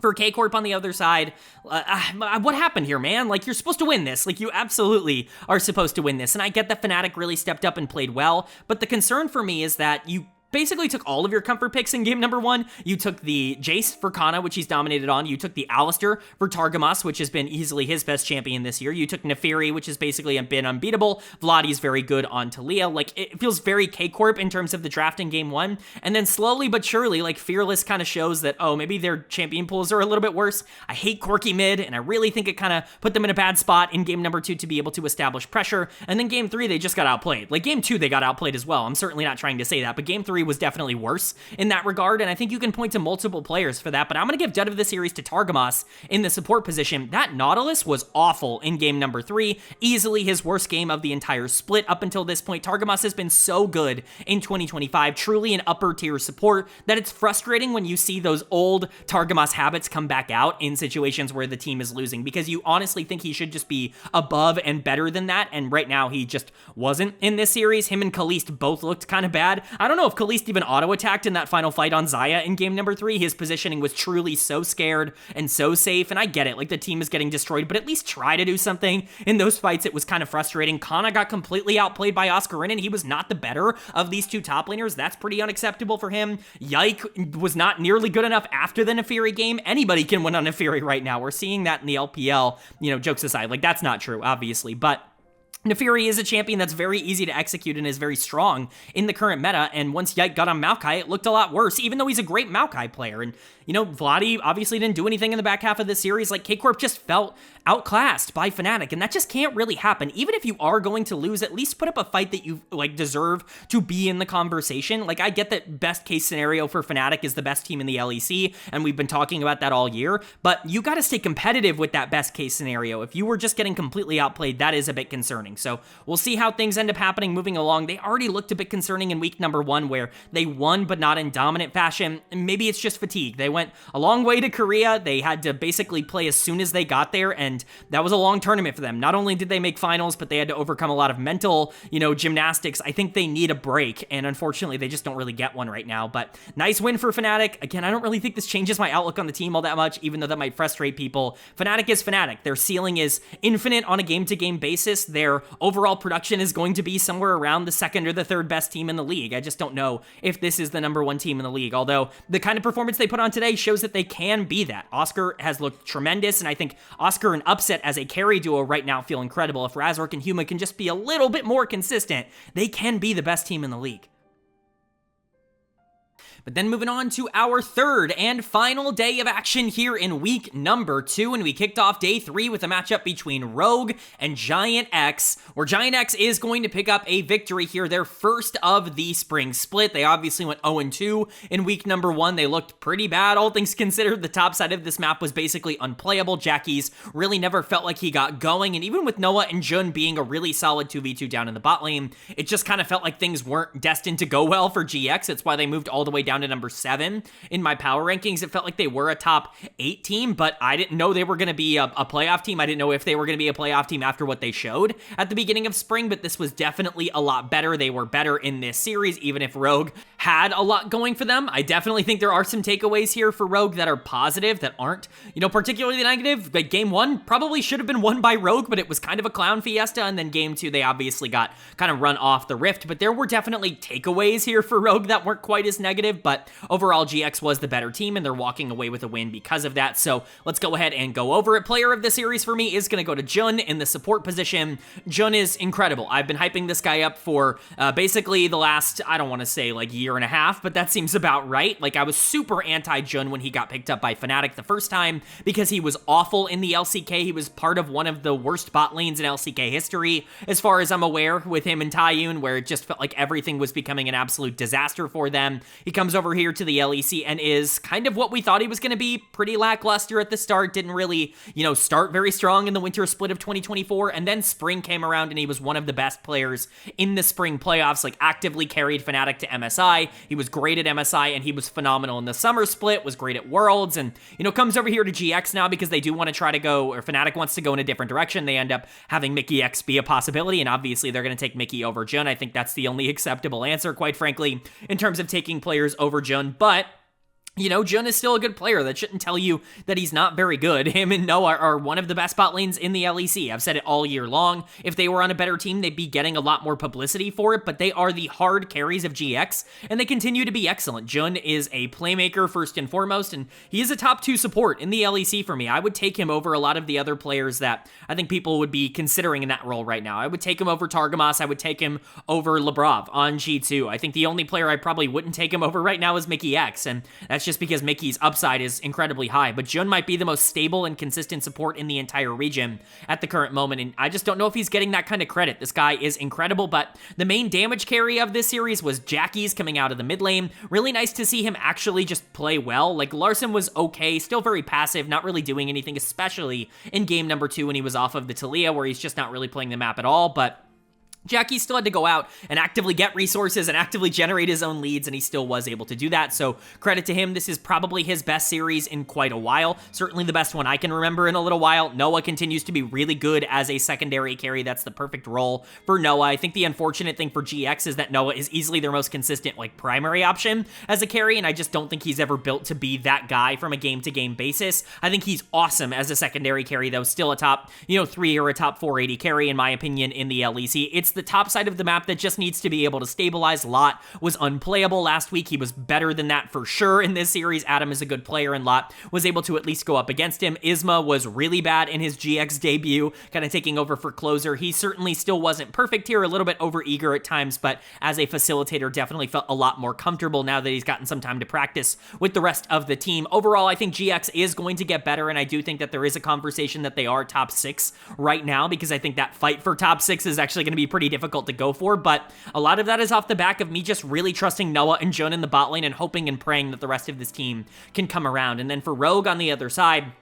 Speaker 1: for K-Corp on the other side, what happened here, man? You're supposed to win this. You absolutely are supposed to win this. And I get that Fnatic really stepped up and played well, but the concern for me is that you basically took all of your comfort picks in game number 1. You took the Jace for Kana, which he's dominated on. You took the Alistar for Targamas, which has been easily his best champion this year. You took Nefiri, which has basically been unbeatable. Vladi's very good on Talia. It feels very K-Corp in terms of the draft in game 1. And then slowly but surely, Fearless kind of shows that, oh, maybe their champion pools are a little bit worse. I hate Corky mid, and I really think it kind of put them in a bad spot in game number 2 to be able to establish pressure. And then game 3, they just got outplayed. Game 2, they got outplayed as well. I'm certainly not trying to say that, but game 3 was definitely worse in that regard, and I think you can point to multiple players for that, but I'm going to give dud of the series to Targamas in the support position. That Nautilus was awful in game number 3, easily his worst game of the entire split up until this point. Targamas has been so good in 2025, truly an upper tier support, that it's frustrating when you see those old Targamas habits come back out in situations where the team is losing, because you honestly think he should just be above and better than that, and right now he just wasn't in this series. Him and Kalist both looked kind of bad. I don't know if Kalist even auto-attacked in that final fight on Xayah in game number 3. His positioning was truly so scared and so safe, and I get it, the team is getting destroyed, but at least try to do something in those fights. It was kind of frustrating. Kana got completely outplayed by Oscarinin. He was not the better of these two top laners. That's pretty unacceptable for him. Yike was not nearly good enough after the Nefiri game. Anybody can win on Nefiri right now. We're seeing that in the LPL, jokes aside. That's not true, obviously, but Naafiri is a champion that's very easy to execute and is very strong in the current meta, and once Yike got on Maokai, it looked a lot worse, even though he's a great Maokai player. And, you know, Vladi obviously didn't do anything in the back half of the series. Like, K-Corp just felt outclassed by Fnatic, and that just can't really happen. Even if you are going to lose, at least put up a fight that you, like, deserve to be in the conversation. Like, I get that best case scenario for Fnatic is the best team in the LEC, and we've been talking about that all year, but you got to stay competitive with that best case scenario. If you were just getting completely outplayed, that is a bit concerning. So we'll see how things end up happening moving along. They already looked a bit concerning in week number 1, where they won, but not in dominant fashion. Maybe it's just fatigue. They went a long way to Korea. They had to basically play as soon as they got there, and that was a long tournament for them. Not only did they make finals, but they had to overcome a lot of mental, you know, gymnastics. I think they need a break, and unfortunately, they just don't really get one right now. But nice win for Fnatic. Again, I don't really think this changes my outlook on the team all that much, even though that might frustrate people. Fnatic is Fnatic. Their ceiling is infinite on a game-to-game basis. Their overall production is going to be somewhere around the second or the third best team in the league. I just don't know if this is the number 1 team in the league, although the kind of performance they put on today shows that they can be that. Oscar has looked tremendous, and I think Oscar and Upset as a carry duo right now feel incredible. If Razork and Huma can just be a little bit more consistent, they can be the best team in the league. But then moving on to our third and final day of action here in week number 2, and we kicked off day 3 with a matchup between Rogue and GIANTX, where GIANTX is going to pick up a victory here, their first of the spring split. They obviously went 0-2 in week number 1. They looked pretty bad, all things considered. The top side of this map was basically unplayable. Jackie's really never felt like he got going, and even with Noah and Jun being a really solid 2v2 down in the bot lane, it just kind of felt like things weren't destined to go well for GX. It's why they moved all the way down to number 7 in my power rankings. It felt like they were a top 8 team, but I didn't know they were going to be a playoff team. I didn't know if they were going to be a playoff team after what they showed at the beginning of spring, but this was definitely a lot better. They were better in this series, even if Rogue had a lot going for them. I definitely think there are some takeaways here for Rogue that are positive, that aren't, you know, particularly negative. But game 1 probably should have been won by Rogue, but it was kind of a clown fiesta, and then game 2, they obviously got kind of run off the rift, but there were definitely takeaways here for Rogue that weren't quite as negative, but overall, GX was the better team, and they're walking away with a win because of that. So let's go ahead and go over it. Player of the series for me is going to go to Jun in the support position. Jun is incredible. I've been hyping this guy up for basically the last, I don't want to say like year and a half, but that seems about right. Like, I was super anti-Jun when he got picked up by Fnatic the first time because he was awful in the LCK. He was part of one of the worst bot lanes in LCK history, as far as I'm aware, with him and Taiyun, where it just felt like everything was becoming an absolute disaster for them. He comes over here to the LEC and is kind of what we thought he was going to be, pretty lackluster at the start, didn't really, you know, start very strong in the winter split of 2024, and then spring came around and he was one of the best players in the spring playoffs, like actively carried Fnatic to MSI. He was great at MSI, and he was phenomenal in the summer split, was great at Worlds, and, you know, comes over here to GX now because they do want to try to go, or Fnatic wants to go in a different direction. They end up having Mickey X be a possibility, and obviously they're going to take Mickey over Jun. I think that's the only acceptable answer, quite frankly, in terms of taking players over Jun, but you know, Jun is still a good player. That shouldn't tell you that he's not very good. Him and Noah are one of the best bot lanes in the LEC. I've said it all year long. If they were on a better team, they'd be getting a lot more publicity for it, but they are the hard carries of GX, and they continue to be excellent. Jun is a playmaker first and foremost, and he is a top 2 support in the LEC for me. I would take him over a lot of the other players that I think people would be considering in that role right now. I would take him over Targamas. I would take him over Lebrov on G2. I think the only player I probably wouldn't take him over right now is Mickey X, and that's just because Mickey's upside is incredibly high, but Jun might be the most stable and consistent support in the entire region at the current moment, and I just don't know if he's getting that kind of credit. This guy is incredible, but the main damage carry of this series was Jackie's coming out of the mid lane. Really nice to see him actually just play well. Like, Larson was okay, still very passive, not really doing anything, especially in game number 2 when he was off of the Talia, where he's just not really playing the map at all, but Jackie still had to go out and actively get resources and actively generate his own leads, and he still was able to do that, so credit to him. This is probably his best series in quite a while, certainly the best one I can remember in a little while. Noah continues to be really good as a secondary carry. That's the perfect role for Noah. I think the unfortunate thing for GX is that Noah is easily their most consistent, like, primary option as a carry, and I just don't think he's ever built to be that guy from a game-to-game basis. I think he's awesome as a secondary carry, though, still a top, you know, 3 or a top 480 carry, in my opinion, in the LEC. It's the top side of the map that just needs to be able to stabilize. Lot was unplayable last week. He was better than that for sure in this series. Adam is a good player, and Lot was able to at least go up against him. Isma was really bad in his GX debut, kind of taking over for closer. He certainly still wasn't perfect here, a little bit overeager at times, but as a facilitator, definitely felt a lot more comfortable now that he's gotten some time to practice with the rest of the team. Overall, I think GX is going to get better, and I do think that there is a conversation that they are top 6 right now, because I think that fight for top 6 is actually going to be pretty difficult to go for, but a lot of that is off the back of me just really trusting Noah and Jun in the bot lane and hoping and praying that the rest of this team can come around. And then for Rogue on the other side,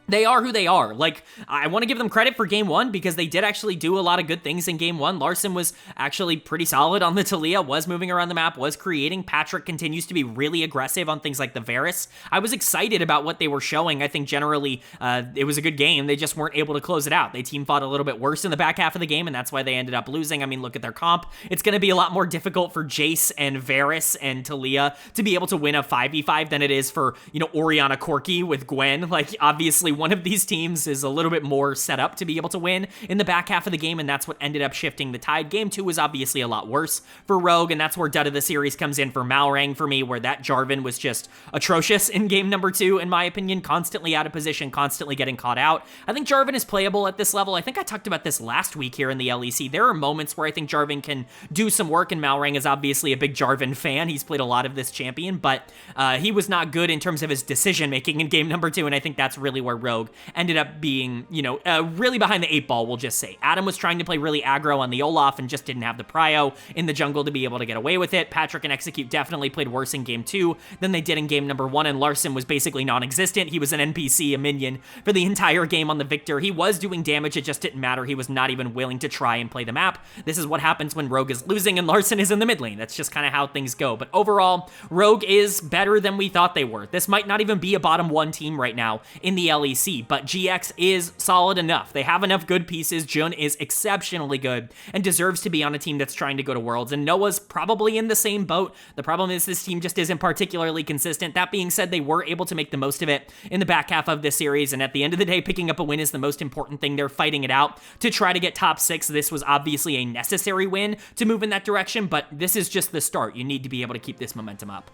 Speaker 1: they are who they are. Like, I want to give them credit for game 1 because they did actually do a lot of good things in game 1. Larson was actually pretty solid on the Taliyah, was moving around the map, was creating. Patrick continues to be really aggressive on things like the Varus. I was excited about what they were showing. I think generally it was a good game. They just weren't able to close it out. They team fought a little bit worse in the back half of the game, and that's why they ended up losing. I mean, look at their comp. It's going to be a lot more difficult for Jace and Varus and Taliyah to be able to win a 5v5 than it is for, you know, Orianna Corki with Gwen. Like, obviously, one of these teams is a little bit more set up to be able to win in the back half of the game, and that's what ended up shifting the tide. Game 2 was obviously a lot worse for Rogue, and that's where dud of the series comes in for Malrang for me, where that Jarvan was just atrocious in game number 2, in my opinion, constantly out of position, constantly getting caught out. I think Jarvan is playable at this level. I think I talked about this last week here in the LEC. There are moments where I think Jarvan can do some work, and Malrang is obviously a big Jarvan fan. He's played a lot of this champion, but he was not good in terms of his decision-making in game number 2, and I think that's really where Rogue ended up being, you know, really behind the 8 ball, we'll just say. Adam was trying to play really aggro on the Olaf and just didn't have the prio in the jungle to be able to get away with it. Patrick and Execute definitely played worse in game 2 than they did in game number 1, and Larson was basically non-existent. He was an NPC, a minion, for the entire game on the Victor. He was doing damage, it just didn't matter. He was not even willing to try and play the map. This is what happens when Rogue is losing and Larson is in the mid lane. That's just kind of how things go. But overall, Rogue is better than we thought they were. This might not even be a bottom 1 team right now in the LEC, but GX is solid enough. They have enough good pieces. Jun is exceptionally good and deserves to be on a team that's trying to go to Worlds, and Noah's probably in the same boat. The problem is this team just isn't particularly consistent. That being said, they were able to make the most of it in the back half of this series, and at the end of the day, picking up a win is the most important thing. They're fighting it out to try to get top 6. This was obviously a necessary win to move in that direction, but this is just the start. You need to be able to keep this momentum up.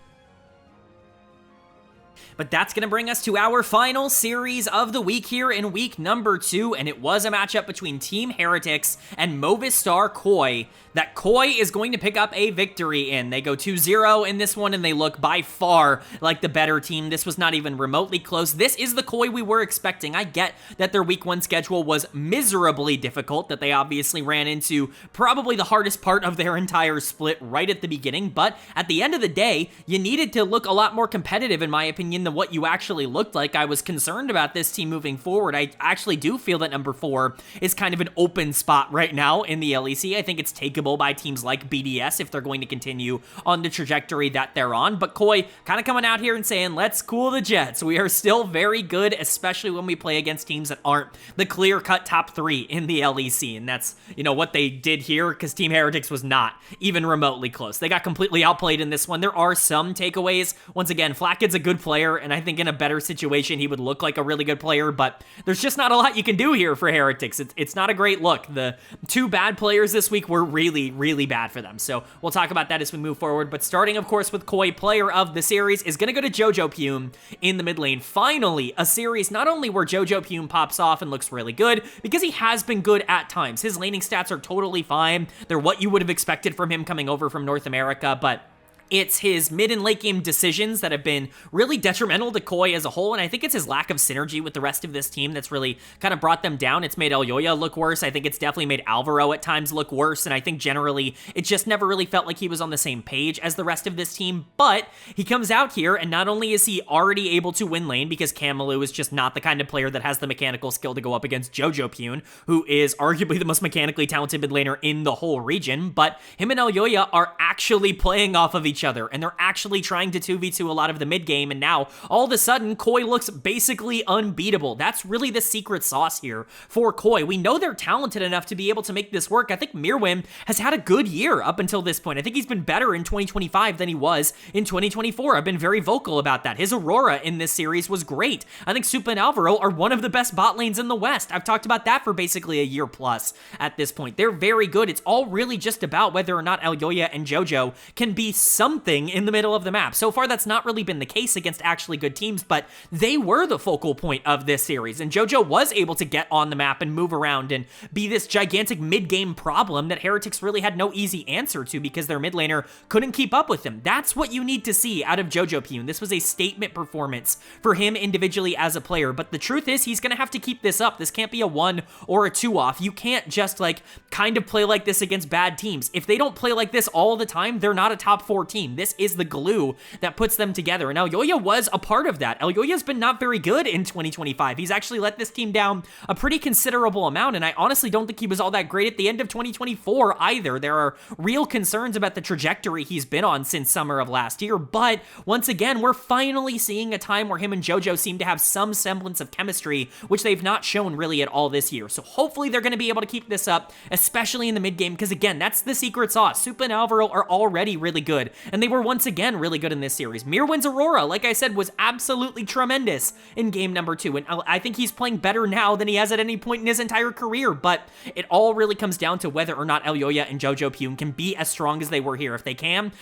Speaker 1: But that's going to bring us to our final series of the week here in week number 2, and it was a matchup between Team Heretics and Movistar Koi that Koi is going to pick up a victory in. They go 2-0 in this one, and they look by far like the better team. This was not even remotely close. This is the Koi we were expecting. I get that their week 1 schedule was miserably difficult, that they obviously ran into probably the hardest part of their entire split right at the beginning, but at the end of the day, you needed to look a lot more competitive, in my opinion, than what you actually looked like. I was concerned about this team moving forward. I actually do feel that number 4 is kind of an open spot right now in the LEC. I think it's takeable by teams like BDS if they're going to continue on the trajectory that they're on, but Koi kind of coming out here and saying, let's cool the jets. We are still very good, especially when we play against teams that aren't the clear-cut top 3 in the LEC, and that's, you know, what they did here, because Team Heretics was not even remotely close. They got completely outplayed in this one. There are some takeaways. Once again, Flackid's a good player, and I think in a better situation, he would look like a really good player, but there's just not a lot you can do here for Heretics. It's not a great look. The 2 bad players this week were really bad for them, so we'll talk about that as we move forward. But starting, of course, with Koi, player of the series is going to go to Jojo Pume in the mid lane. Finally, a series not only where Jojo Pume pops off and looks really good, because he has been good at times. His laning stats are totally fine. They're what you would have expected from him coming over from North America, but it's his mid and late game decisions that have been really detrimental to Koi as a whole, and I think it's his lack of synergy with the rest of this team that's really kind of brought them down. It's made Elyoya look worse. I think it's definitely made Alvaro at times look worse, and I think generally it just never really felt like he was on the same page as the rest of this team. But he comes out here, and not only is he already able to win lane, because Kamalu is just not the kind of player that has the mechanical skill to go up against Jojo Pume, who is arguably the most mechanically talented mid laner in the whole region, but him and Elyoya are actually playing off of each each other, and they're actually trying to 2v2 a lot of the mid game, and now all of a sudden Koi looks basically unbeatable. That's really the secret sauce here for Koi. We know they're talented enough to be able to make this work. I think Mirwin has had a good year up until this point. I think he's been better in 2025 than he was in 2024. I've been very vocal about that. His Aurora in this series was great. I think Supa and Alvaro are one of the best bot lanes in the West. I've talked about that for basically a year plus at this point. They're very good. It's all really just about whether or not Elyoya and JoJo can be something in the middle of the map. So far, that's not really been the case against actually good teams, but they were the focal point of this series, and JoJo was able to get on the map and move around and be this gigantic mid-game problem that Heretics really had no easy answer to because their mid laner couldn't keep up with him. That's what you need to see out of JoJo Pyun. This was a statement performance for him individually as a player, but the truth is he's gonna have to keep this up. This can't be a 1 or a 2 off. You can't just like kind of play like this against bad teams. If they don't play like this all the time, they're not a top 4 team. This is the glue that puts them together, and Elyoya was a part of that. Elyoya's been not very good in 2025. He's actually let this team down a pretty considerable amount, and I honestly don't think he was all that great at the end of 2024 either. There are real concerns about the trajectory he's been on since summer of last year, but once again, we're finally seeing a time where him and JoJo seem to have some semblance of chemistry, which they've not shown really at all this year. So hopefully they're going to be able to keep this up, especially in the mid game, because again, that's the secret sauce. Supa and Alvaro are already really good, and they were once again really good in this series. Mirwin's Aurora, like I said, was absolutely tremendous in game number 2, and I think he's playing better now than he has at any point in his entire career, but it all really comes down to whether or not Elyoya and JoJo Pyun can be as strong as they were here. If they can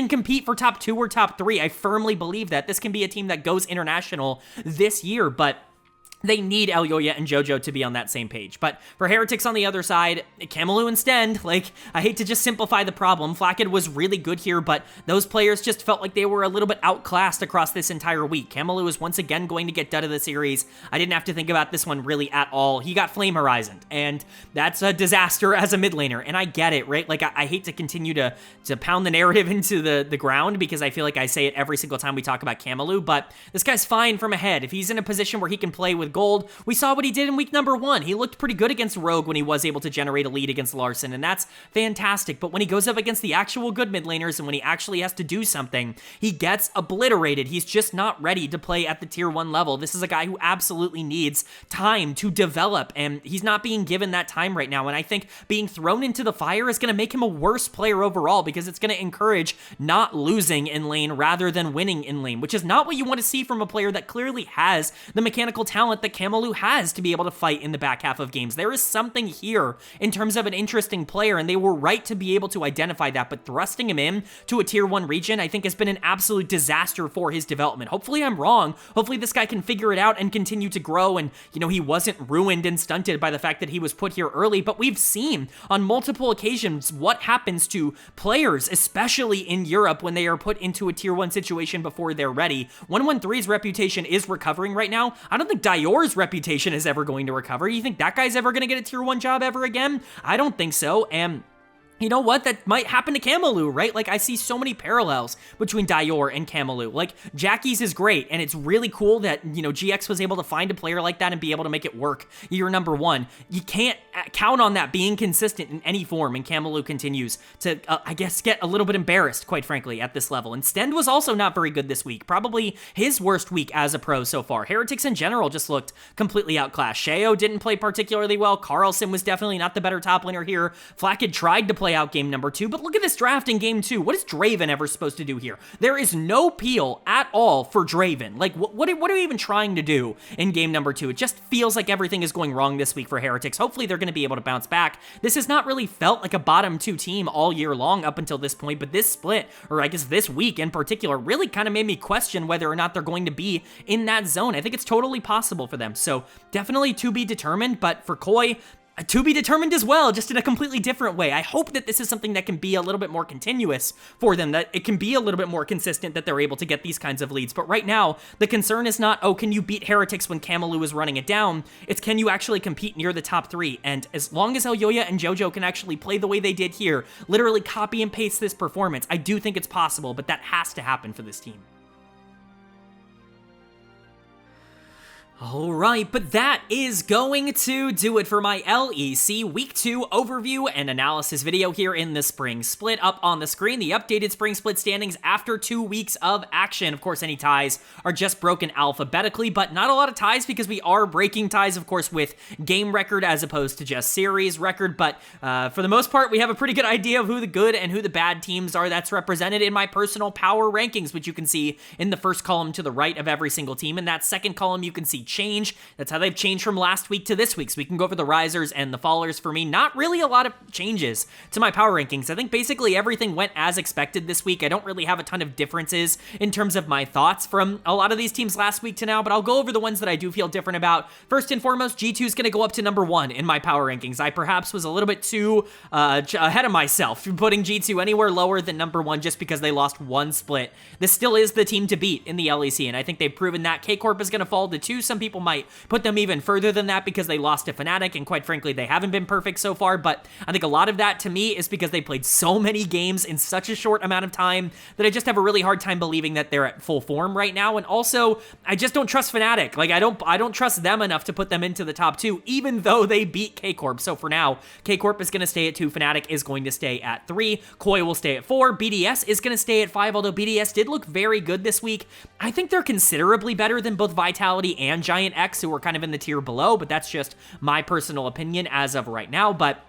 Speaker 1: compete for top 2 or top 3. I firmly believe that this can be a team that goes international this year, but they need Elyoya and JoJo to be on that same page. But for Heretics on the other side, Camelou and Stend, like, I hate to just simplify the problem. Flakked was really good here, but those players just felt like they were a little bit outclassed across this entire week. Camelou is once again going to get dud of the series. I didn't have to think about this one really at all. He got Flame Horizoned, and that's a disaster as a mid laner, and I get it, right? Like, I hate to continue to pound the narrative into the ground because I feel like I say it every single time we talk about Camelou, but this guy's fine from ahead. If he's in a position where he can play with gold, we saw what he did in week number 1. He looked pretty good against Rogue when he was able to generate a lead against Larson, and that's fantastic. But when he goes up against the actual good mid laners and when he actually has to do something, he gets obliterated. He's just not ready to play at the tier 1 level. This is a guy who absolutely needs time to develop, and he's not being given that time right now. And I think being thrown into the fire is going to make him a worse player overall because it's going to encourage not losing in lane rather than winning in lane, which is not what you want to see from a player that clearly has the mechanical talent that Camelou has to be able to fight in the back half of games. There is something here in terms of an interesting player, and they were right to be able to identify that, but thrusting him in to a tier 1 region, I think has been an absolute disaster for his development. Hopefully I'm wrong. Hopefully this guy can figure it out and continue to grow, and, you know, he wasn't ruined and stunted by the fact that he was put here early, but we've seen on multiple occasions what happens to players, especially in Europe, when they are put into a tier 1 situation before they're ready. 113's reputation is recovering right now. I don't think Dior's reputation is ever going to recover. You think that guy's ever going to get a tier 1 job ever again? I don't think so, and you know what? That might happen to Camelou, right? Like, I see so many parallels between Dior and Camelou. Like, Jackie's is great, and it's really cool that, you know, GX was able to find a player like that and be able to make it work year number 1. You can't count on that being consistent in any form, and Camelou continues to, I guess, get a little bit embarrassed, quite frankly, at this level. And Stend was also not very good this week. Probably his worst week as a pro so far. Heretics in general just looked completely outclassed. Sheo didn't play particularly well. Carlson was definitely not the better top laner here. Flakked tried to play out game number 2, but look at this draft in game 2. What is Draven ever supposed to do here? There is no peel at all for Draven. Like, what are we even trying to do in game number 2? It just feels like everything is going wrong this week for Heretics. Hopefully they're going to be able to bounce back. This has not really felt like a bottom 2 team all year long up until this point, but this split, or I guess this week in particular, really kind of made me question whether or not they're going to be in that zone. I think it's totally possible for them, so definitely to be determined, but for Koi, to be determined as well, just in a completely different way. I hope that this is something that can be a little bit more continuous for them, that it can be a little bit more consistent, that they're able to get these kinds of leads. But right now, the concern is not, oh, can you beat Heretics when Camelou is running it down? It's, can you actually compete near the top 3? And as long as Elyoya and JoJo can actually play the way they did here, literally copy and paste this performance, I do think it's possible, but that has to happen for this team. Alright, but that is going to do it for my LEC Week 2 overview and analysis video here in the Spring Split. Up on the screen, the updated Spring Split standings after 2 weeks of action. Of course, any ties are just broken alphabetically, but not a lot of ties because we are breaking ties, of course, with game record as opposed to just series record. But for the most part, we have a pretty good idea of who the good and who the bad teams are. That's represented in my personal power rankings, which you can see in the first column to the right of every single team. In that second column, you can see change. That's how they've changed from last week to this week. So we can go over the risers and the fallers. For me, not really a lot of changes to my power rankings. I think basically everything went as expected this week. I don't really have a ton of differences in terms of my thoughts from a lot of these teams last week to now, but I'll go over the ones that I do feel different about. First and foremost, G2 is going to go up to number 1 in my power rankings. I perhaps was a little bit too ahead of myself putting G2 anywhere lower than number 1 just because they lost 1 split. This still is the team to beat in the LEC, and I think they've proven that. Corp is going to fall to 2. Some people might put them even further than that because they lost to Fnatic, and quite frankly, they haven't been perfect so far, but I think a lot of that to me is because they played so many games in such a short amount of time that I just have a really hard time believing that they're at full form right now. And also, I just don't trust Fnatic. Like, I don't trust them enough to put them into the top 2, even though they beat Corp. So for now, Corp is going to stay at 2, Fnatic is going to stay at 3, Koi will stay at 4, BDS is going to stay at 5, although BDS did look very good this week. I think they're considerably better than both Vitality and GIANTX, who are kind of in the tier below, but that's just my personal opinion as of right now. But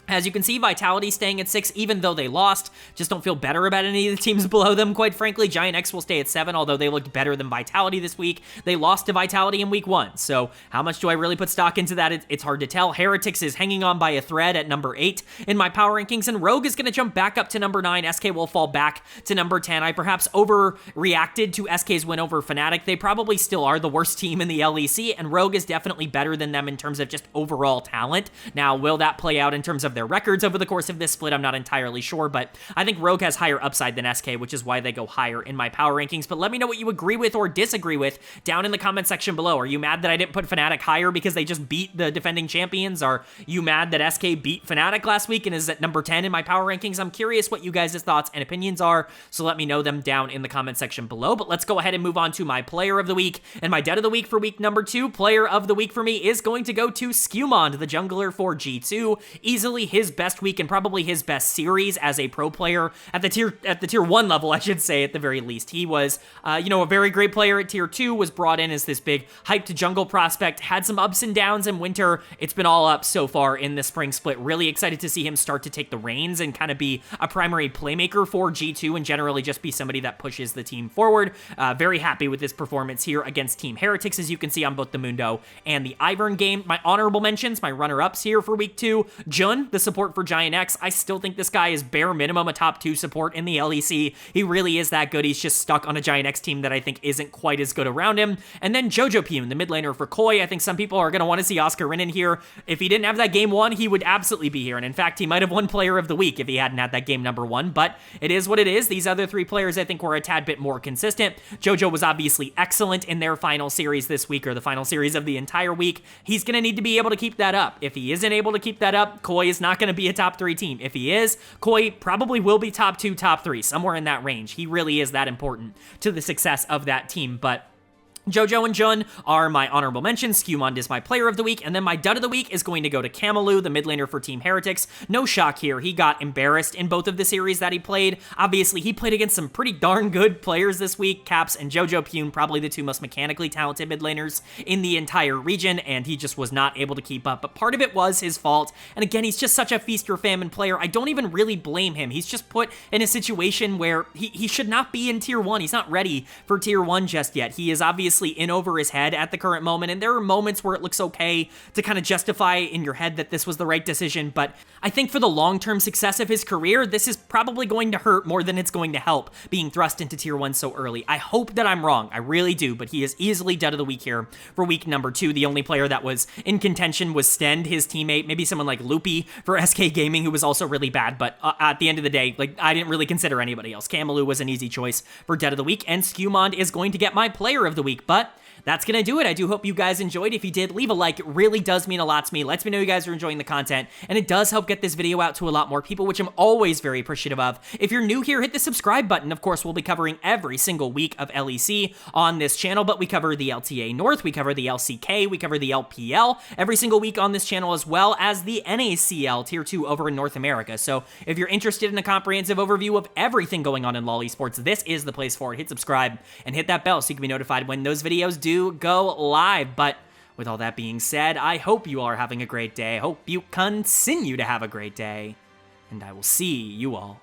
Speaker 1: as you can see, Vitality staying at 6, even though they lost. Just don't feel better about any of the teams below them, quite frankly. GIANTX will stay at 7, although they looked better than Vitality this week. They lost to Vitality in week 1, so how much do I really put stock into that? It's hard to tell. Heretics is hanging on by a thread at number 8 in my power rankings, and Rogue is going to jump back up to number 9. SK will fall back to number 10. I perhaps overreacted to SK's win over Fnatic. They probably still are the worst team in the LEC, and Rogue is definitely better than them in terms of just overall talent. Now, will that play out in terms of their records over the course of this split? I'm not entirely sure, but I think Rogue has higher upside than SK, which is why they go higher in my power rankings. But let me know what you agree with or disagree with down in the comment section below. Are you mad that I didn't put Fnatic higher because they just beat the defending champions? Are you mad that SK beat Fnatic last week and is at number 10 in my power rankings? I'm curious what you guys' thoughts and opinions are, so let me know them down in the comment section below. But let's go ahead and move on to my player of the week and my dead of the week for week number 2. Player of the week for me is going to go to Skewmond, the jungler for G2. Easily his best week and probably his best series as a pro player at the tier 1 level, I should say, at the very least. He was, a very great player at tier 2, was brought in as this big hyped jungle prospect, had some ups and downs in winter. It's been all up so far in the spring split. Really excited to see him start to take the reins and kind of be a primary playmaker for G2 and generally just be somebody that pushes the team forward. Very happy with his performance here against Team Heretics, as you can see on both the Mundo and the Ivern game. My honorable mentions, my runner-ups here for week 2, Jun, the support for GIANTX. I still think this guy is bare minimum a top 2 support in the LEC. He really is that good. He's just stuck on a GIANTX team that I think isn't quite as good around him. And then Jojo Pune, the mid laner for Koi. I think some people are going to want to see Oscar Rin in here. If he didn't have that game 1, he would absolutely be here. And in fact, he might have won player of the week if he hadn't had that game number 1, but it is what it is. These other 3 players I think were a tad bit more consistent. Jojo was obviously excellent in their final series this week, or the final series of the entire week. He's going to need to be able to keep that up. If he isn't able to keep that up, Koi is not going to be a top 3 team. If he is, Koi probably will be top 2, top 3, somewhere in that range. He really is that important to the success of that team, but Jojo and Jun are my honorable mentions. Skewmond is my player of the week, and then my dud of the week is going to go to Camelou, the mid laner for Team Heretics. No shock here. He got embarrassed in both of the series that he played. Obviously, he played against some pretty darn good players this week. Caps and Jojo Pune, probably the 2 most mechanically talented mid laners in the entire region, and he just was not able to keep up. But part of it was his fault, and again, he's just such a feast or famine player. I don't even really blame him. He's just put in a situation where he should not be in tier 1. He's not ready for tier 1 just yet. He is obviously in over his head at the current moment, and there are moments where it looks okay to kind of justify in your head that this was the right decision, but I think for the long-term success of his career, this is probably going to hurt more than it's going to help being thrust into tier 1 so early. I hope that I'm wrong, I really do, but he is easily dead of the week here for week number 2. The only player that was in contention was Stend, his teammate, maybe someone like Loopy for SK Gaming, who was also really bad, but at the end of the day, like, I didn't really consider anybody else. Camelou was an easy choice for dead of the week, and Skewmond is going to get my player of the week week. But that's gonna do it. I do hope you guys enjoyed. If you did, leave a like. It really does mean a lot to me. Lets me know you guys are enjoying the content, and it does help get this video out to a lot more people, which I'm always very appreciative of. If you're new here, hit the subscribe button. Of course, we'll be covering every single week of LEC on this channel, but we cover the LTA North, we cover the LCK, we cover the LPL every single week on this channel, as well as the NACL Tier 2 over in North America. So if you're interested in a comprehensive overview of everything going on in LoL Esports, this is the place for it. Hit subscribe and hit that bell so you can be notified when those videos do go live. But with all that being said, I hope you all are having a great day. I hope you continue to have a great day, and I will see you all